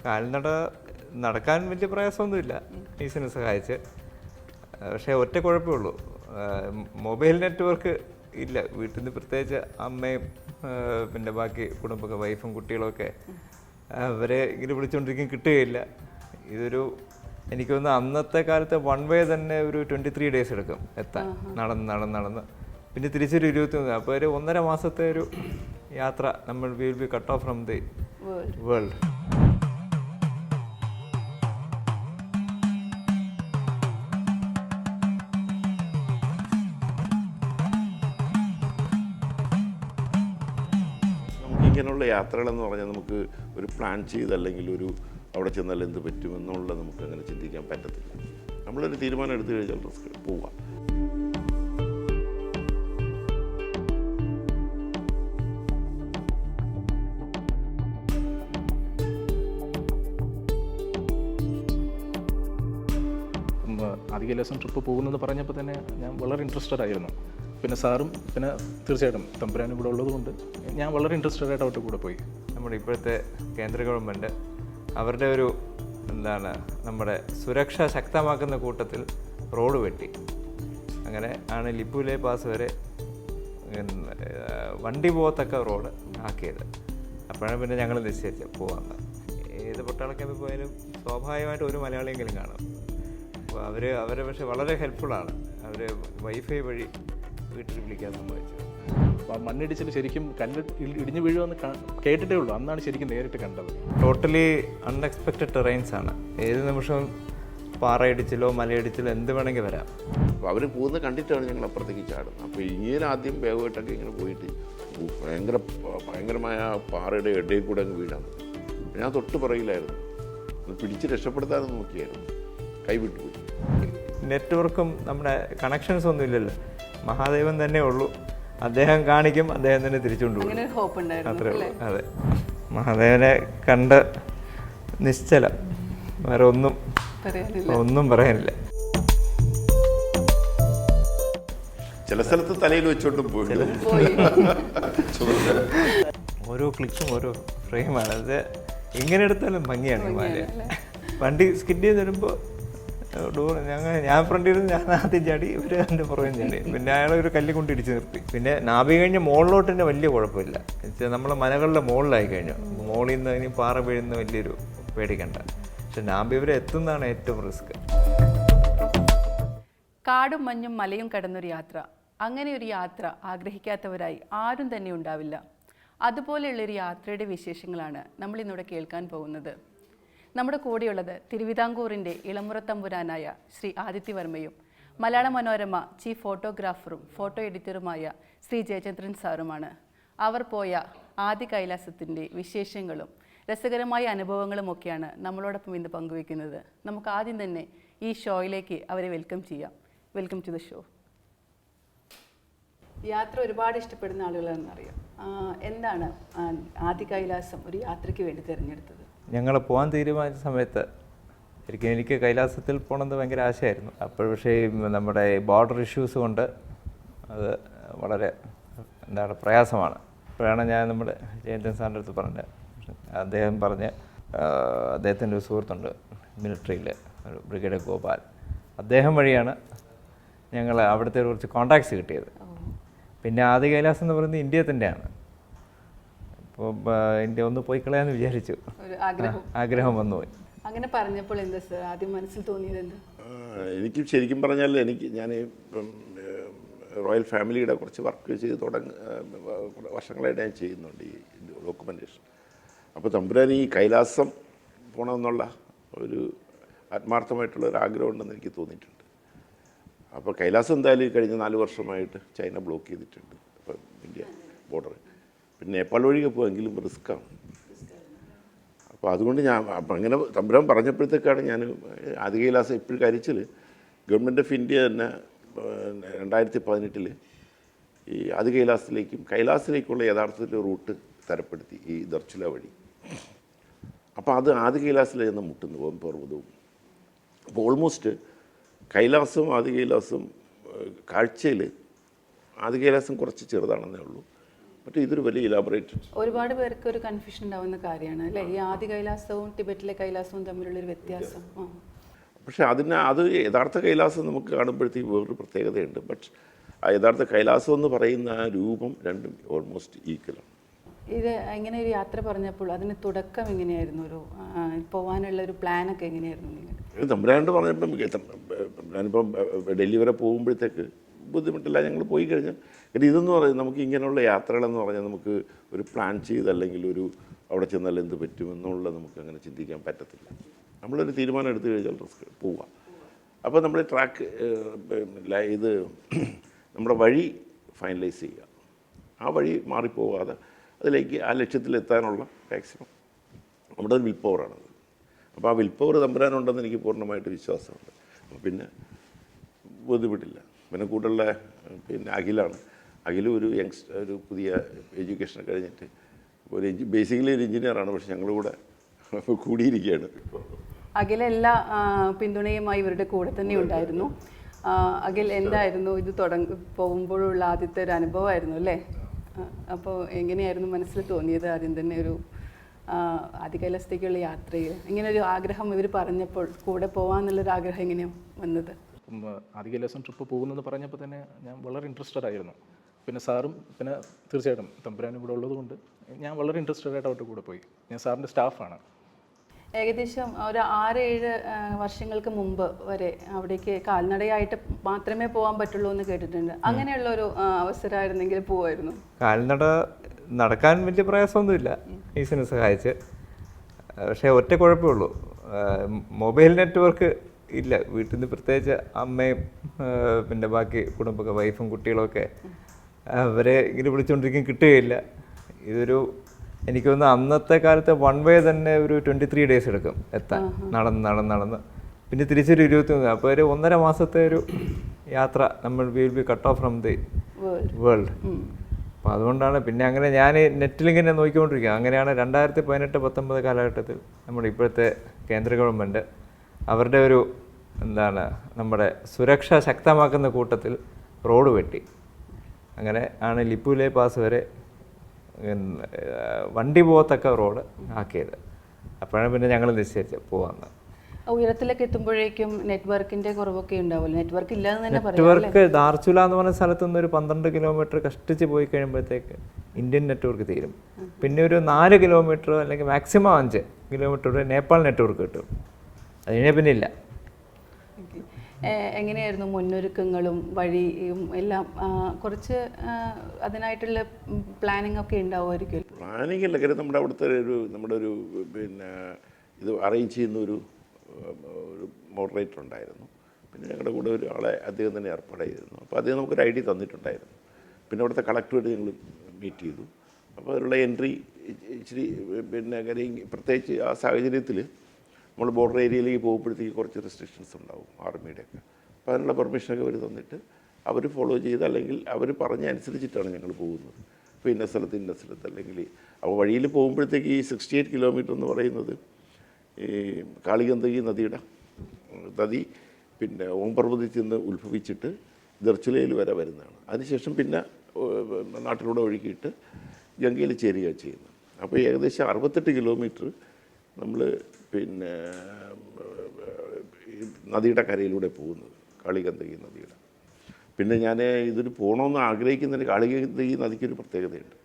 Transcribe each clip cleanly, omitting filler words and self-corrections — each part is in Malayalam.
കാൽനട നടക്കാൻ വലിയ പ്രയാസമൊന്നുമില്ല ഈസിനെ സഹായിച്ച്. പക്ഷേ ഒറ്റ കുഴപ്പമേ ഉള്ളൂ, മൊബൈൽ നെറ്റ്വർക്ക് ഇല്ല വീട്ടിൽ നിന്ന്. പ്രത്യേകിച്ച് അമ്മയും പിന്നെ ബാക്കി കുടുംബമൊക്കെ വൈഫും കുട്ടികളൊക്കെ അവരെ ഇങ്ങനെ വിളിച്ചുകൊണ്ടിരിക്കും, കിട്ടുകയില്ല. ഇതൊരു എനിക്ക് തോന്നുന്നു അന്നത്തെ കാലത്ത് വൺ വേ തന്നെ ഒരു 23 days എടുക്കും എത്താൻ, നടന്ന് പിന്നെ തിരിച്ചൊരു 23. അപ്പോൾ ഒരു 1.5 മാസത്തെ ഒരു യാത്ര നമ്മൾ will be cut off from the world. ഇങ്ങനെയുള്ള യാത്രകളെന്ന് പറഞ്ഞാൽ നമുക്ക് ഒരു പ്ലാൻ ചെയ്ത് അല്ലെങ്കിൽ ഒരു അവിടെ ചെന്നാൽ എന്ത് പറ്റുമെന്നുള്ളത് നമുക്ക് അങ്ങനെ ചിന്തിക്കാൻ പറ്റത്തില്ല. നമ്മളൊരു തീരുമാനം എടുത്തു കഴിഞ്ഞാൽ റിസ്ക് പോവാം. അധിക ദിവസം ട്രിപ്പ് പോകുന്നെന്ന് പറഞ്ഞപ്പോൾ തന്നെ ഞാൻ വളരെ ഇൻട്രസ്റ്റഡ് ആയിരുന്നു. പിന്നെ സാറും പിന്നെ തീർച്ചയായിട്ടും തമ്പുരാനും ഇവിടെ ഉള്ളതുകൊണ്ട് ഞാൻ വളരെ ഇൻട്രസ്റ്റഡ് ആയിട്ട് അവരുടെ കൂടെ പോയി. നമ്മുടെ ഇപ്പോഴത്തെ കേന്ദ്ര ഗവൺമെൻറ് അവരുടെ ഒരു നമ്മുടെ സുരക്ഷ ശക്തമാക്കുന്ന കൂട്ടത്തിൽ റോഡ് വെട്ടി. അങ്ങനെ ആണ് ലിപ്പുലെ പാസ് വരെ വണ്ടി പോകത്തക്ക റോഡ് ആക്കിയത്. അപ്പോഴാണ് പിന്നെ ഞങ്ങൾ നിശ്ചയിച്ചത് പോകാമെന്ന്. ഏത് പട്ടാള ക്യാമ്പിൽ പോയാലും സ്വാഭാവികമായിട്ട് ഒരു മലയാളിയെങ്കിലും കാണും. അപ്പോൾ അവരെ പക്ഷേ വളരെ ഹെൽപ്ഫുള്ളാണ്. അവർ വൈഫൈ വഴി വീട്ടിൽ വിളിക്കാൻ സംഭവിച്ചു. മണ്ണിടിച്ചിൽ ശരിക്കും കല്ല് ഇടിഞ്ഞു വീഴുമെന്ന് കേട്ടിട്ടേ ഉള്ളൂ, അന്നാണ് ശരിക്കും നേരിട്ട് കണ്ടത്. ടോട്ടലി അൺഎക്സ്പെക്റ്റഡ് ടെറൈൻസ് ആണ്. ഏത് നിമിഷവും പാറയിടിച്ചിലോ മലയിടിച്ചിലോ എന്ത് വേണമെങ്കിൽ വരാം. അപ്പോൾ അവർ പോകുന്നത് കണ്ടിട്ടാണ് ഞങ്ങൾ അപ്പുറത്തേക്ക് ചാടുന്നത്. അപ്പോൾ ഇങ്ങനെ ആദ്യം വേഗമായിട്ടൊക്കെ ഇങ്ങനെ പോയിട്ട് ഭയങ്കരമായ പാറയുടെ ഇടയിൽ കൂടെ അങ്ങ് വീഴാൻ. ഞാൻ തൊട്ട് പറയില്ലായിരുന്നു, പിടിച്ച് രക്ഷപ്പെടുത്താനും നോക്കിയായിരുന്നു, കൈവിട്ടുപോയി. നെറ്റ്വർക്കും നമ്മുടെ കണക്ഷൻസ് ഒന്നും ഇല്ലല്ലോ, മഹാദേവൻ തന്നെ ഉള്ളൂ. അദ്ദേഹം കാണിക്കും, അദ്ദേഹം തന്നെ തിരിച്ചുകൊണ്ടുപോകും. അത്രേ ഉള്ളൂ. അതെ, മഹാദേവനെ കണ്ട് നിശ്ചലം, വേറെ ഒന്നും പറയാനില്ല. ചില സ്ഥലത്ത് തലയിൽ വെച്ചോണ്ടും പോയി. ഓരോ ക്ലിക്കും ഓരോ ഫ്രെയിമാണ്. അത് എങ്ങനെ എടുത്താലും ഭംഗിയാണ് ഹിമാലയ. വണ്ടി സ്കിഡ് ചെയ്ത് വരുമ്പോൾ ഞാൻ ഫ്രണ്ടിരുന്ന് ഞാൻ ആദ്യം ചാടി, ഇവർ എൻ്റെ പുറകെ ചാടി. പിന്നെ അയാളെ ഒരു കല്ല് കൊണ്ട് ഇടിച്ച് നിർത്തി. പിന്നെ നാഭി കഴിഞ്ഞ് മുകളിലോട്ട് തന്നെ വലിയ കുഴപ്പമില്ല. നമ്മളെ മലകളുടെ മുകളിലായി കഴിഞ്ഞു. മുകളിൽ നിന്ന് ഇനി പാറ വീഴുന്ന വലിയൊരു പേടിക്കണ്ട. പക്ഷെ നാഭി വരെ എത്തുന്നതാണ് ഏറ്റവും റിസ്ക്. കാടും മഞ്ഞും മലയും കടന്നൊരു യാത്ര, അങ്ങനെ ഒരു യാത്ര ആഗ്രഹിക്കാത്തവരായി ആരും തന്നെ ഉണ്ടാവില്ല. അതുപോലെയുള്ളൊരു യാത്രയുടെ വിശേഷങ്ങളാണ് നമ്മൾ ഇന്നിവിടെ കേൾക്കാൻ പോകുന്നത്. നമ്മുടെ കൂടെയുള്ളത് തിരുവിതാംകൂറിൻ്റെ ഇളമുറത്തമ്പുരാനായ ശ്രീ ആദിത്യവർമ്മയും മലയാള മനോരമ ചീഫ് ഫോട്ടോഗ്രാഫറും ഫോട്ടോ എഡിറ്ററുമായ ശ്രീ ജയചന്ദ്രൻ സാറുമാണ്. അവർ പോയ ആദി കൈലാസത്തിൻ്റെ വിശേഷങ്ങളും രസകരമായ അനുഭവങ്ങളുമൊക്കെയാണ് നമ്മളോടൊപ്പം ഇന്ന് പങ്കുവയ്ക്കുന്നത്. നമുക്ക് ആദ്യം തന്നെ ഈ ഷോയിലേക്ക് അവരെ വെൽക്കം ചെയ്യാം. Welcome to the show. യാത്ര ഒരുപാട് ഇഷ്ടപ്പെടുന്ന ആളുകളാണെന്നറിയാം. എന്താണ് ആദി കൈലാസം ഒരു യാത്രയ്ക്ക് വേണ്ടി തിരഞ്ഞെടുത്തത്? ഞങ്ങൾ പോകാൻ തീരുമാനിച്ച സമയത്ത് എനിക്ക് കൈലാസത്തിൽ പോകണമെന്ന് ഭയങ്കര ആശയമായിരുന്നു. അപ്പോൾ പക്ഷേ നമ്മുടെ ബോർഡർ ഇഷ്യൂസ് കൊണ്ട് അത് വളരെ പ്രയാസമാണ്. അപ്പോഴാണ് ഞാൻ നമ്മുടെ ജയന്തൻ സാറിൻ്റെ അടുത്ത് പറഞ്ഞത്. അദ്ദേഹം പറഞ്ഞ് അദ്ദേഹത്തിൻ്റെ ഒരു സുഹൃത്തുണ്ട് മിലിറ്ററിയിൽ, ഒരു ബ്രിഗേഡിയർ ഗോപാൽ, അദ്ദേഹം വഴിയാണ് ഞങ്ങൾ അവിടുത്തെ കുറച്ച് കോൺടാക്ട്സ് കിട്ടിയത്. പിന്നെ ആദി കൈലാസം എന്ന് പറയുന്നത് ഇന്ത്യയിൽ തന്നെയാണ്. അപ്പോൾ ഇന്ത്യ ഒന്ന് പോയി കളയാന്ന് വിചാരിച്ചു, ആഗ്രഹം വന്നുപോയി. അങ്ങനെ പറഞ്ഞപ്പോൾ എന്താ സാർ ആദ്യം മനസ്സിൽ തോന്നിയത്? എന്താ? എനിക്ക് ശരിക്കും പറഞ്ഞാൽ ഞാൻ റോയൽ ഫാമിലിയുടെ കുറച്ച് വർക്ക് ചെയ്ത് വർഷങ്ങളായിട്ട് ഞാൻ ചെയ്യുന്നുണ്ട് ഈ ഡോക്യുമെൻറ്റേഷൻ. അപ്പോൾ തമ്പുരാൻ ഈ കൈലാസം പോകണമെന്നുള്ള ഒരു ആത്മാർത്ഥമായിട്ടുള്ള ഒരു ആഗ്രഹം ഉണ്ടെന്ന് എനിക്ക് തോന്നിയിട്ടുണ്ട്. അപ്പോൾ കൈലാസം എന്തായാലും കഴിഞ്ഞ 4 വർഷമായിട്ട് ചൈന ബ്ലോക്ക് ചെയ്തിട്ടുണ്ട്, അപ്പം ഇന്ത്യ ബോർഡർ. പിന്നെ നേപ്പാൾ വഴിയൊക്കെ പോയെങ്കിലും റിസ്ക്കാണ്. അപ്പോൾ അതുകൊണ്ട് അപ്പം അങ്ങനെ തമ്പുരാൻ പറഞ്ഞപ്പോഴത്തേക്കാണ് ഞാൻ ആദി കൈലാസം ഇപ്പോഴും കരിച്ചിൽ ഗവൺമെൻറ് ഓഫ് ഇന്ത്യ തന്നെ 2018 ഈ ആദി കൈലാസത്തിലേക്കുള്ള യഥാർത്ഥത്തിൽ റൂട്ട് തരപ്പെടുത്തി, ഈ ദർച്ചുല വഴി. അപ്പോൾ അത് ആദി കൈലാസത്തിൽ ചെന്ന് മുട്ടുന്നു പർവ്വതവും. അപ്പോൾ ഓൾമോസ്റ്റ് കൈലാസവും ആദി കൈലാസവും കാഴ്ചയിൽ ആദി കൈലാസം കുറച്ച് ചെറുതാണെന്നേ ഉള്ളൂ, മറ്റേ ഇതൊരു വലിയ ഇലാബറേറ്റ്. ഒരുപാട് പേർക്ക് ഒരു കൺഫ്യൂഷൻ ഉണ്ടാവുന്ന കാര്യമാണ് അല്ലേ, ഈ ആദി കൈലാസവും ടിബറ്റിലെ കൈലാസവും തമ്മിലുള്ളൊരു വ്യത്യാസം. പക്ഷേ അത് യഥാർത്ഥ കൈലാസം നമുക്ക് കാണുമ്പോഴത്തേക്ക് വേറൊരു പ്രത്യേകതയുണ്ട്. ബട്ട് ആ യഥാർത്ഥ കൈലാസം എന്ന് പറയുന്ന ആ രൂപം രണ്ടും ഓൾമോസ്റ്റ് ഈക്വലാണ്. ഇത് ഇങ്ങനെ ഒരു യാത്ര പറഞ്ഞപ്പോൾ അതിന് തുടക്കം എങ്ങനെയായിരുന്നു, ഒരു പോകാനുള്ള ഒരു പ്ലാനൊക്കെ എങ്ങനെയായിരുന്നു നിങ്ങൾ? തമ്പുരാനോട് പറഞ്ഞപ്പം ഞാനിപ്പം ഡൽഹി വരെ പോകുമ്പോഴത്തേക്ക് ബുദ്ധിമുട്ടില്ല, ഞങ്ങൾ പോയി കഴിഞ്ഞാൽ. കാരണം ഇതെന്ന് പറയുന്നത് നമുക്ക് ഇങ്ങനെയുള്ള യാത്രകളെന്ന് പറഞ്ഞാൽ നമുക്ക് ഒരു പ്ലാൻ ചെയ്ത് അല്ലെങ്കിൽ ഒരു അവിടെ ചെന്നാൽ എന്ത് പറ്റുമെന്നുള്ള നമുക്ക് അങ്ങനെ ചിന്തിക്കാൻ പറ്റത്തില്ല. നമ്മളൊരു തീരുമാനം എടുത്തു കഴിഞ്ഞാൽ റിസ്ക് പോവുക. അപ്പോൾ നമ്മൾ ട്രാക്ക് ഇത് നമ്മുടെ വഴി ഫൈനലൈസ് ചെയ്യുക, ആ വഴി മാറിപ്പോകാതെ അതിലേക്ക് ആ ലക്ഷ്യത്തിലെത്താനുള്ള മാക്സിമം നമ്മുടെ വിൽ പവറാണത്. അപ്പോൾ ആ വിൽ പവർ തമ്പുരാനുണ്ടെന്ന് എനിക്ക് പൂർണ്ണമായിട്ട് വിശ്വാസമുണ്ട്. അപ്പോൾ പിന്നെ ബുദ്ധിമുട്ടില്ല. പിന്നെ കൂടുതലുള്ള അഖിലാണ്. അഖിലും ഒരു ഒരു പുതിയ എഡ്യൂക്കേഷൻ കഴിഞ്ഞിട്ട് ബേസിക്കലി ഒരു എഞ്ചിനീയറാണ്. പക്ഷെ ഞങ്ങൾ കൂടെ കൂടിയിരിക്കുകയാണ്. അഖിൽ എല്ലാ പിന്തുണയുമായി ഇവരുടെ കൂടെ തന്നെ ഉണ്ടായിരുന്നു. അഖിൽ എന്തായിരുന്നു ഇത് പോകുമ്പോഴുള്ള ആദ്യത്തെ ഒരു അനുഭവമായിരുന്നു അല്ലേ? അപ്പോൾ എങ്ങനെയായിരുന്നു മനസ്സിൽ തോന്നിയത് ആദ്യം തന്നെ ഒരു ആദി കൈലാസത്തേക്കുള്ള യാത്രയിൽ? ഇങ്ങനെ ഒരു ആഗ്രഹം ഇവർ പറഞ്ഞപ്പോൾ കൂടെ പോകാമെന്നുള്ളൊരു ആഗ്രഹം എങ്ങനെയാണ് വന്നത്? ആദി കൈലാസം ട്രിപ്പ് പോകുന്നത് പറഞ്ഞപ്പോൾ തന്നെ ഞാൻ വളരെ ഇൻട്രസ്റ്റഡ് ആയിരുന്നു. പിന്നെ സാറും പിന്നെ തീർച്ചയായിട്ടും തമ്പുരാനും കൂടെ ഉള്ളത് കൊണ്ട് ഞാൻ വളരെ ഇൻട്രസ്റ്റഡ് ആയിട്ട് അവരുടെ കൂടെ പോയി. ഞാൻ സാറിൻ്റെ സ്റ്റാഫാണ്. ഏകദേശം ഒരു 6-7 വർഷങ്ങൾക്ക് മുമ്പ് വരെ അവിടേക്ക് കാൽനടയായിട്ട് മാത്രമേ പോകാൻ പറ്റുള്ളൂ എന്ന് കേട്ടിട്ടുണ്ട്. അങ്ങനെയുള്ള ഒരു അവസരമായിരുന്നെങ്കിൽ പോവായിരുന്നു. കാൽനട നടക്കാൻ വലിയ പ്രയാസമൊന്നുമില്ല ഈസിനെ സഹായിച്ച്. പക്ഷേ ഒറ്റ കുഴപ്പമേ ഉള്ളൂ, മൊബൈൽ നെറ്റ്വർക്ക് ഇല്ല വീട്ടിൽ നിന്ന്. പ്രത്യേകിച്ച് അമ്മയും പിന്നെ ബാക്കി കുടുംബ വൈഫും കുട്ടികളൊക്കെ അവരെ ഇങ്ങനെ വിളിച്ചുകൊണ്ടിരിക്കും, കിട്ടുകയില്ല. ഇതൊരു എനിക്ക് തോന്നുന്നു അന്നത്തെ കാലത്തെ വൺ വേ തന്നെ ഒരു 23 days എടുക്കും എത്താൻ, നടന്ന് പിന്നെ തിരിച്ചൊരു 23. അപ്പോൾ ഒരു 1.5 മാസത്തെ ഒരു യാത്ര നമ്മൾ will be cut off from the world. അപ്പോൾ അതുകൊണ്ടാണ് പിന്നെ അങ്ങനെ ഞാൻ നെറ്റിലിങ്ങനെ നോക്കിക്കൊണ്ടിരിക്കുക. അങ്ങനെയാണ് 2018-19 കാലഘട്ടത്തിൽ നമ്മുടെ ഇപ്പോഴത്തെ കേന്ദ്ര ഗവൺമെൻറ് അവരുടെ ഒരു നമ്മുടെ സുരക്ഷ ശക്തമാക്കുന്ന കൂട്ടത്തിൽ റോഡ് വെട്ടി. അങ്ങനെ ആണ് ലിപ്പുലേ പാസ് വരെ വണ്ടി പോകത്തക്ക റോഡ് ആക്കിയത്. അപ്പോഴാണ് പിന്നെ ഞങ്ങൾ നിശ്ചയിച്ച് പോകാമെന്ന്. ഉയരത്തിലേക്ക് എത്തുമ്പോഴേക്കും നെറ്റ്വർക്കിന്റെ കുറവൊക്കെ ഉണ്ടാവില്ല? നെറ്റ്വർക്ക് ഇല്ലാന്ന് തന്നെ പറയാം. നെറ്റ്വർക്ക് ദാർചുല എന്ന് പറഞ്ഞ സ്ഥലത്ത് നിന്ന് ഒരു 12 കിലോമീറ്റർ കഷ്ടിച്ച് പോയി കഴിയുമ്പോഴത്തേക്ക് ഇന്ത്യൻ നെറ്റ്വർക്ക് തീരും. പിന്നെ ഒരു 4 കിലോമീറ്റർ അല്ലെങ്കിൽ മാക്സിമം 5 കിലോമീറ്റർ നേപ്പാൾ നെറ്റ്വർക്ക് കിട്ടും. അതിനെ പിന്നെ ഇല്ല. എങ്ങനെയായിരുന്നു മുന്നൊരുക്കങ്ങളും വഴിയും എല്ലാം? കുറച്ച് അതിനായിട്ടുള്ള പ്ലാനിങ് ഒക്കെ ഉണ്ടാവുമായിരിക്കും. പ്ലാനിങ് അല്ല, കാര്യം നമ്മുടെ അവിടുത്തെ നമ്മുടെ ഒരു ഇത് അറേഞ്ച് ചെയ്യുന്ന ഒരു മോഡറേറ്റർ ഉണ്ടായിരുന്നു. പിന്നെ ഞങ്ങളുടെ കൂടെ ഒരാളെ അദ്ദേഹം തന്നെ ഏർപ്പാട് ചെയ്തിരുന്നു. അപ്പോൾ അദ്ദേഹം നമുക്കൊരു ഐഡിയ തന്നിട്ടുണ്ടായിരുന്നു. പിന്നെ അവിടുത്തെ കളക്ടറുമായിട്ട് ഞങ്ങൾ മീറ്റ് ചെയ്തു. അപ്പോൾ അതിലുള്ള എൻട്രി ഇച്ചിരി കാര്യം പ്രത്യേകിച്ച് ആ സാഹചര്യത്തിൽ നമ്മൾ ബോർഡർ ഏരിയയിലേക്ക് പോകുമ്പോഴത്തേക്ക് കുറച്ച് റെസ്ട്രിക്ഷൻസ് ഉണ്ടാവും ആർമിയുടെയൊക്കെ. അപ്പോൾ അതിനുള്ള പെർമിഷനൊക്കെ അവർ തന്നിട്ട് അവർ ഫോളോ ചെയ്ത് അല്ലെങ്കിൽ അവർ പറഞ്ഞ അനുസരിച്ചിട്ടാണ് ഞങ്ങൾ പോകുന്നത്. ഇപ്പോൾ ഇന്ന സ്ഥലത്ത് അല്ലെങ്കിൽ അപ്പോൾ വഴിയിൽ പോകുമ്പോഴത്തേക്ക് ഈ 68 കിലോമീറ്റർ എന്ന് പറയുന്നത് ഈ കാളിഗന്ദകി നദി പിന്നെ ഓംപർവ്വതത്തിൽ നിന്ന് ഉത്ഭവിച്ചിട്ട് ദർച്ചുലയിൽ വരെ വരുന്നതാണ്. അതിനുശേഷം പിന്നെ നാട്ടിലൂടെ ഒഴുകിയിട്ട് ഗംഗയിൽ ചേരുകയാണ് ചെയ്യുന്നത്. അപ്പോൾ ഏകദേശം 68 കിലോമീറ്റർ നമ്മൾ പിന്നെ നദിയുടെ കരയിലൂടെ പോകുന്നത്, കാളിഗന്ദകി നദിയുടെ. പിന്നെ ഞാൻ ഇതിന് പോകണമെന്ന് ആഗ്രഹിക്കുന്നതിന് കാളിഗന്ദകി നദിക്കൊരു പ്രത്യേകതയുണ്ട്.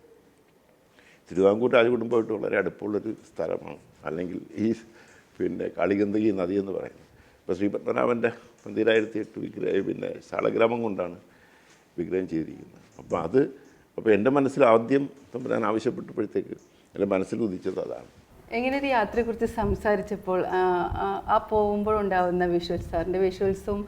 തിരുവിതാംകൂർ രാജകുടുംബമായിട്ട് വളരെ അടുപ്പമുള്ളൊരു സ്ഥലമാണ്. അല്ലെങ്കിൽ ഈ കാളിഗന്ദകി നദി എന്ന് പറയുന്നത്. ഇപ്പോൾ ശ്രീ പത്മനാഭൻ്റെ 1208 വിഗ്രഹം ശാലഗ്രാമം കൊണ്ടാണ് വിഗ്രഹം ചെയ്തിരിക്കുന്നത്. അപ്പോൾ എൻ്റെ മനസ്സിൽ ആദ്യം ഞാൻ ആവശ്യപ്പെട്ടപ്പോഴത്തേക്ക് എൻ്റെ മനസ്സിൽ ഉദിച്ചത് അതാണ്. എങ്ങനെ ഒരു യാത്രയെക്കുറിച്ച് സംസാരിച്ചപ്പോൾ ആ പോകുമ്പോഴുണ്ടാകുന്ന വിഷ്വൽസ്, സാറിൻ്റെ വിഷ്വൽസും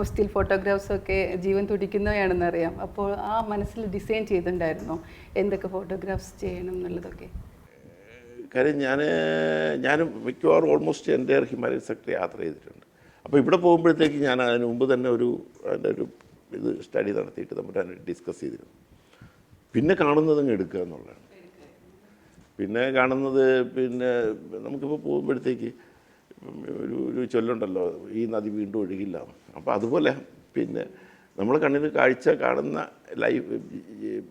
സ്റ്റിൽ ഫോട്ടോഗ്രാഫ്സും ഒക്കെ ജീവൻ തുടിക്കുന്നവയാണെന്ന് അറിയാം. അപ്പോൾ ആ മനസ്സിൽ ഡിസൈൻ ചെയ്തിട്ടുണ്ടായിരുന്നോ എന്തൊക്കെ ഫോട്ടോഗ്രാഫ്സ് ചെയ്യണം എന്നുള്ളതൊക്കെ? കാര്യം ഞാൻ മിക്കവാറും ഓൾമോസ്റ്റ് എൻ്റെ ഹിമാലയൻ സെക്ടർ യാത്ര ചെയ്തിട്ടുണ്ട്. അപ്പോൾ ഇവിടെ പോകുമ്പോഴത്തേക്ക് ഞാൻ അതിന് മുമ്പ് തന്നെ അതിൻ്റെ ഒരു ഇത് സ്റ്റഡി നടത്തിയിട്ട് നമ്മൾ ഡിസ്കസ് ചെയ്തിരുന്നു. പിന്നെ കാണുന്നതങ്ങ് എടുക്കുക എന്നുള്ളതാണ്. പിന്നെ കാണുന്നത് നമുക്കിപ്പോൾ പോകുമ്പോഴത്തേക്ക് ഒരു ചൊല്ലുണ്ടല്ലോ, ഈ നദി വീണ്ടും ഒഴുകില്ല. അപ്പോൾ അതുപോലെ നമ്മൾ കണ്ണിന് കാഴ്ച കാണുന്ന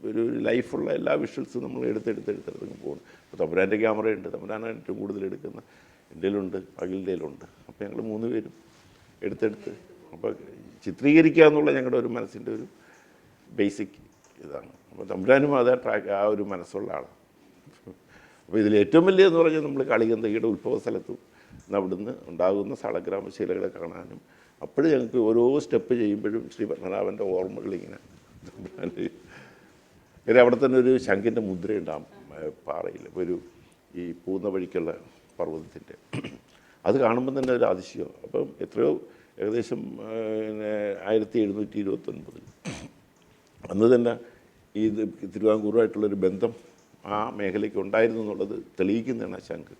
ഒരു ലൈഫുള്ള എല്ലാ വിഷ്വൽസും നമ്മൾ എടുത്തെടുത്ത് പോകുന്നു. ഇപ്പോൾ തമ്പുരാൻ്റെ ക്യാമറയുണ്ട്, തമ്പുരാനാണ് ഏറ്റവും കൂടുതൽ എടുക്കുന്ന. എൻ്റെ കയ്യിലുണ്ട്, അഖിലിൻ്റെ കയ്യിലുണ്ട്. അപ്പോൾ ഞങ്ങൾ 3 പേരും എടുത്തെടുത്ത് അപ്പോൾ ചിത്രീകരിക്കുക എന്നുള്ള ഞങ്ങളുടെ ഒരു മനസ്സിൻ്റെ ഒരു ബേസിക് ഇതാണ്. അപ്പോൾ തമ്പുരാനും അതേ ആ ഒരു മനസ്സുള്ള ആളാണ്. അപ്പോൾ ഇതിൽ ഏറ്റവും വലിയതെന്ന് പറഞ്ഞാൽ നമ്മൾ കാളികന്ദകിയുടെ ഉത്ഭവ സ്ഥലത്തും അവിടുന്ന് ഉണ്ടാകുന്ന സാളഗ്രാമശീലകളെ കാണാനും, അപ്പോഴും ഞങ്ങൾക്ക് ഓരോ സ്റ്റെപ്പ് ചെയ്യുമ്പോഴും ശ്രീ പത്മനാഭൻ്റെ ഓർമ്മകളിങ്ങനെ അവിടെ തന്നെ ഒരു ശംഖിൻ്റെ മുദ്രയുണ്ടാകും പാറയിൽ, ഒരു ഈ പൂന്ന വഴിക്കുള്ള പർവ്വതത്തിൻ്റെ. അത് കാണുമ്പോൾ തന്നെ ഒരു അതിശയം. അപ്പം എത്രയോ ഏകദേശം 1729 അന്ന് തന്നെ ഈ തിരുവിതാംകൂറുമായിട്ടുള്ളൊരു ബന്ധം ആ മേഖലയ്ക്ക് ഉണ്ടായിരുന്നു എന്നുള്ളത് തെളിയിക്കുന്നതാണ് ആ ശംഖ്.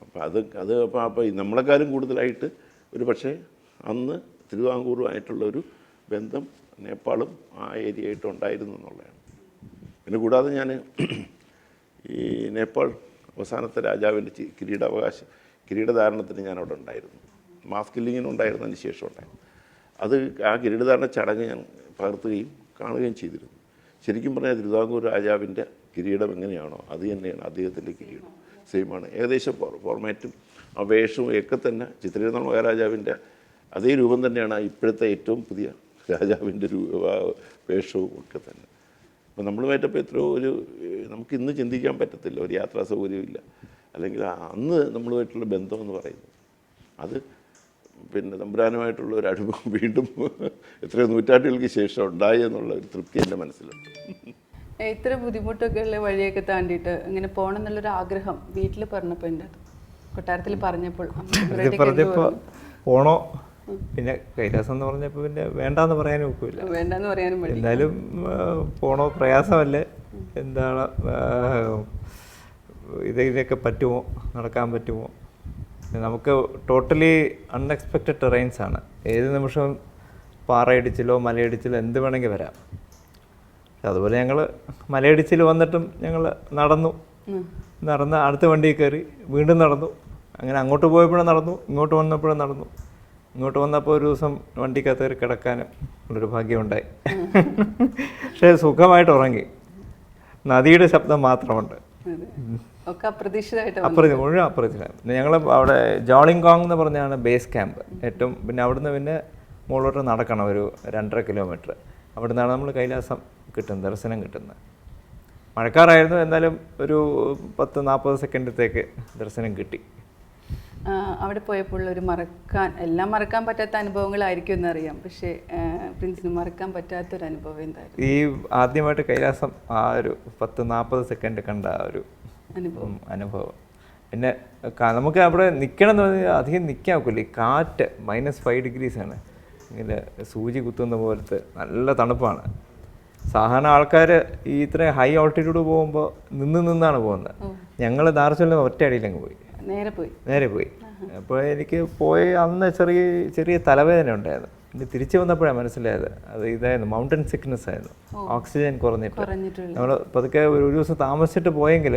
അപ്പോൾ അപ്പോൾ നമ്മളെക്കാളും കൂടുതലായിട്ട് ഒരു പക്ഷേ അന്ന് തിരുവിതാംകൂറുമായിട്ടുള്ളൊരു ബന്ധം നേപ്പാളും ആ ഏരിയയായിട്ട് ഉണ്ടായിരുന്നു എന്നുള്ളതാണ്. പിന്നെ കൂടാതെ ഞാൻ ഈ നേപ്പാൾ അവസാനത്തെ രാജാവിൻ്റെ കിരീടധാരണത്തിന് ഞാനവിടെ ഉണ്ടായിരുന്നു. മാസ് കില്ലിങ്ങിന് ഉണ്ടായിരുന്നതിന് ശേഷം ഉണ്ടായിരുന്നു. അത് ആ കിരീടധാരണ ചടങ്ങ് ഞാൻ പകർത്തുകയും കാണുകയും ചെയ്തിരുന്നു. ശരിക്കും പറഞ്ഞാൽ തിരുവിതാംകൂർ രാജാവിൻ്റെ കിരീടം എങ്ങനെയാണോ അത് തന്നെയാണ് അദ്ദേഹത്തിൻ്റെ കിരീടം, സെയിമാണ്. ഏകദേശം ഫോർമാറ്റും ആ വേഷവും ഒക്കെ തന്നെ ചിത്രരത്ന മഹാരാജാവിൻ്റെ അതേ രൂപം തന്നെയാണ് ഇപ്പോഴത്തെ ഏറ്റവും പുതിയ രാജാവിൻ്റെ വേഷവും ഒക്കെ തന്നെ. അപ്പോൾ നമ്മളുമായിട്ടപ്പോൾ എത്രയോ നമുക്ക് ഇന്ന് ചിന്തിക്കാൻ പറ്റത്തില്ല, ഒരു യാത്രാ സൗകര്യമില്ല. അല്ലെങ്കിൽ അന്ന് നമ്മളുമായിട്ടുള്ള ബന്ധമെന്ന് പറയുന്നത് അത് പിന്നെ തമ്പുരാനുമായിട്ടുള്ള ഒരു അനുഭവം വീണ്ടും എത്രയോ നൂറ്റാണ്ടുകൾക്ക് ശേഷം ഉണ്ടായി എന്നുള്ള ഒരു തൃപ്തി എൻ്റെ മനസ്സിലുണ്ട്. ഇത്ര ബുദ്ധിമുട്ടൊക്കെ ഉള്ള വഴിയൊക്കെ താണ്ടിയിട്ട് ഇങ്ങനെ പോകണം എന്നുള്ളൊരു ആഗ്രഹം വീട്ടിൽ പറഞ്ഞപ്പോൾ എൻ്റെ കൊട്ടാരത്തിൽ പറഞ്ഞപ്പോൾ പോണോ, പിന്നെ കൈലാസം എന്ന് പറഞ്ഞപ്പോൾ പിന്നെ വേണ്ടാന്ന് പറയാനും ഒക്കില്ല. വേണ്ടാന്ന് പറയാനും എന്തായാലും പോണോ, പ്രയാസമല്ലേ, എന്താണ് ഇതിനൊക്കെ പറ്റുമോ, നടക്കാൻ പറ്റുമോ. നമുക്ക് ടോട്ടലി അൺഎക്സ്പെക്റ്റഡ് ടെറൈൻസ് ആണ്. ഏത് നിമിഷവും പാറയിടിച്ചിലോ മലയിടിച്ചിലോ എന്ത് വേണമെങ്കിൽ വരാം. അതുപോലെ ഞങ്ങൾ മലയിടിച്ചിൽ വന്നിട്ടും ഞങ്ങൾ നടന്ന് അടുത്ത വണ്ടിയിൽ കയറി വീണ്ടും നടന്നു. അങ്ങനെ അങ്ങോട്ട് പോയപ്പോഴും നടന്നു, ഇങ്ങോട്ട് വന്നപ്പോഴും നടന്നു. ഇങ്ങോട്ട് വന്നപ്പോൾ ഒരു ദിവസം വണ്ടിക്കകത്ത് കയറി കിടക്കാനും ഉള്ളൊരു ഭാഗ്യമുണ്ടായി. പക്ഷേ സുഖമായിട്ട് ഉറങ്ങി. നദിയുടെ ശബ്ദം മാത്രമുണ്ട്. മുഴുവൻ അപ്രതീക്ഷിതമായിട്ട്. ഞങ്ങൾ അവിടെ ജോളിംഗോങ് എന്ന് പറഞ്ഞാണ് ബേസ് ക്യാമ്പ് ഏറ്റവും. പിന്നെ അവിടുന്ന് പിന്നെ മുകളിലോട്ട് നടക്കണം ഒരു 2.5 കിലോമീറ്റർ. അവിടെ നിന്നാണ് നമ്മൾ കൈലാസം കിട്ടുന്നത്, ദർശനം കിട്ടുന്നത്. മഴക്കാറായിരുന്നു, എന്നാലും ഒരു 10-40 സെക്കൻഡത്തേക്ക് ദർശനം കിട്ടി. അവിടെ പോയപ്പോൾ എല്ലാം മറക്കാൻ പറ്റാത്ത അനുഭവങ്ങളായിരിക്കും എന്നറിയാം. പക്ഷേ പ്രിൻസിന് മറക്കാൻ പറ്റാത്തൊരു അനുഭവം എന്തായിരുന്നു? ഈ ആദ്യമായിട്ട് കൈലാസം ആ ഒരു 10-40 സെക്കൻഡ് കണ്ട ആ ഒരു അനുഭവം. പിന്നെ നമുക്ക് അവിടെ നിൽക്കണം എന്ന് പറഞ്ഞാൽ അധികം നിൽക്കാൻ ഒക്കില്ല. ഈ കാറ്റ് -5 ഡിഗ്രീസാണ്. ഇങ്ങനെ സൂചി കുത്തുന്ന പോലത്തെ നല്ല തണുപ്പാണ്. സാധാരണ ആൾക്കാർ ഈ ഇത്രയും ഹൈ ഓൾട്ടിറ്റ്യൂഡ് പോകുമ്പോൾ നിന്നാണ് പോകുന്നത്. ഞങ്ങൾ ദാർച്ചുല ഒറ്റയടിയിലങ്ങ് പോയി, നേരെ പോയി. അപ്പോൾ എനിക്ക് അന്ന് ചെറിയ തലവേദന ഉണ്ടായിരുന്നു. പിന്നെ തിരിച്ചു വന്നപ്പോഴാണ് മനസ്സിലായത് അത് ഇതായിരുന്നു, മൗണ്ടൻ സിക്നെസ് ആയിരുന്നു. ഓക്സിജൻ കുറഞ്ഞിട്ട് നമ്മൾ പതുക്കെ ഒരു ദിവസം താമസിച്ചിട്ട് പോയെങ്കിൽ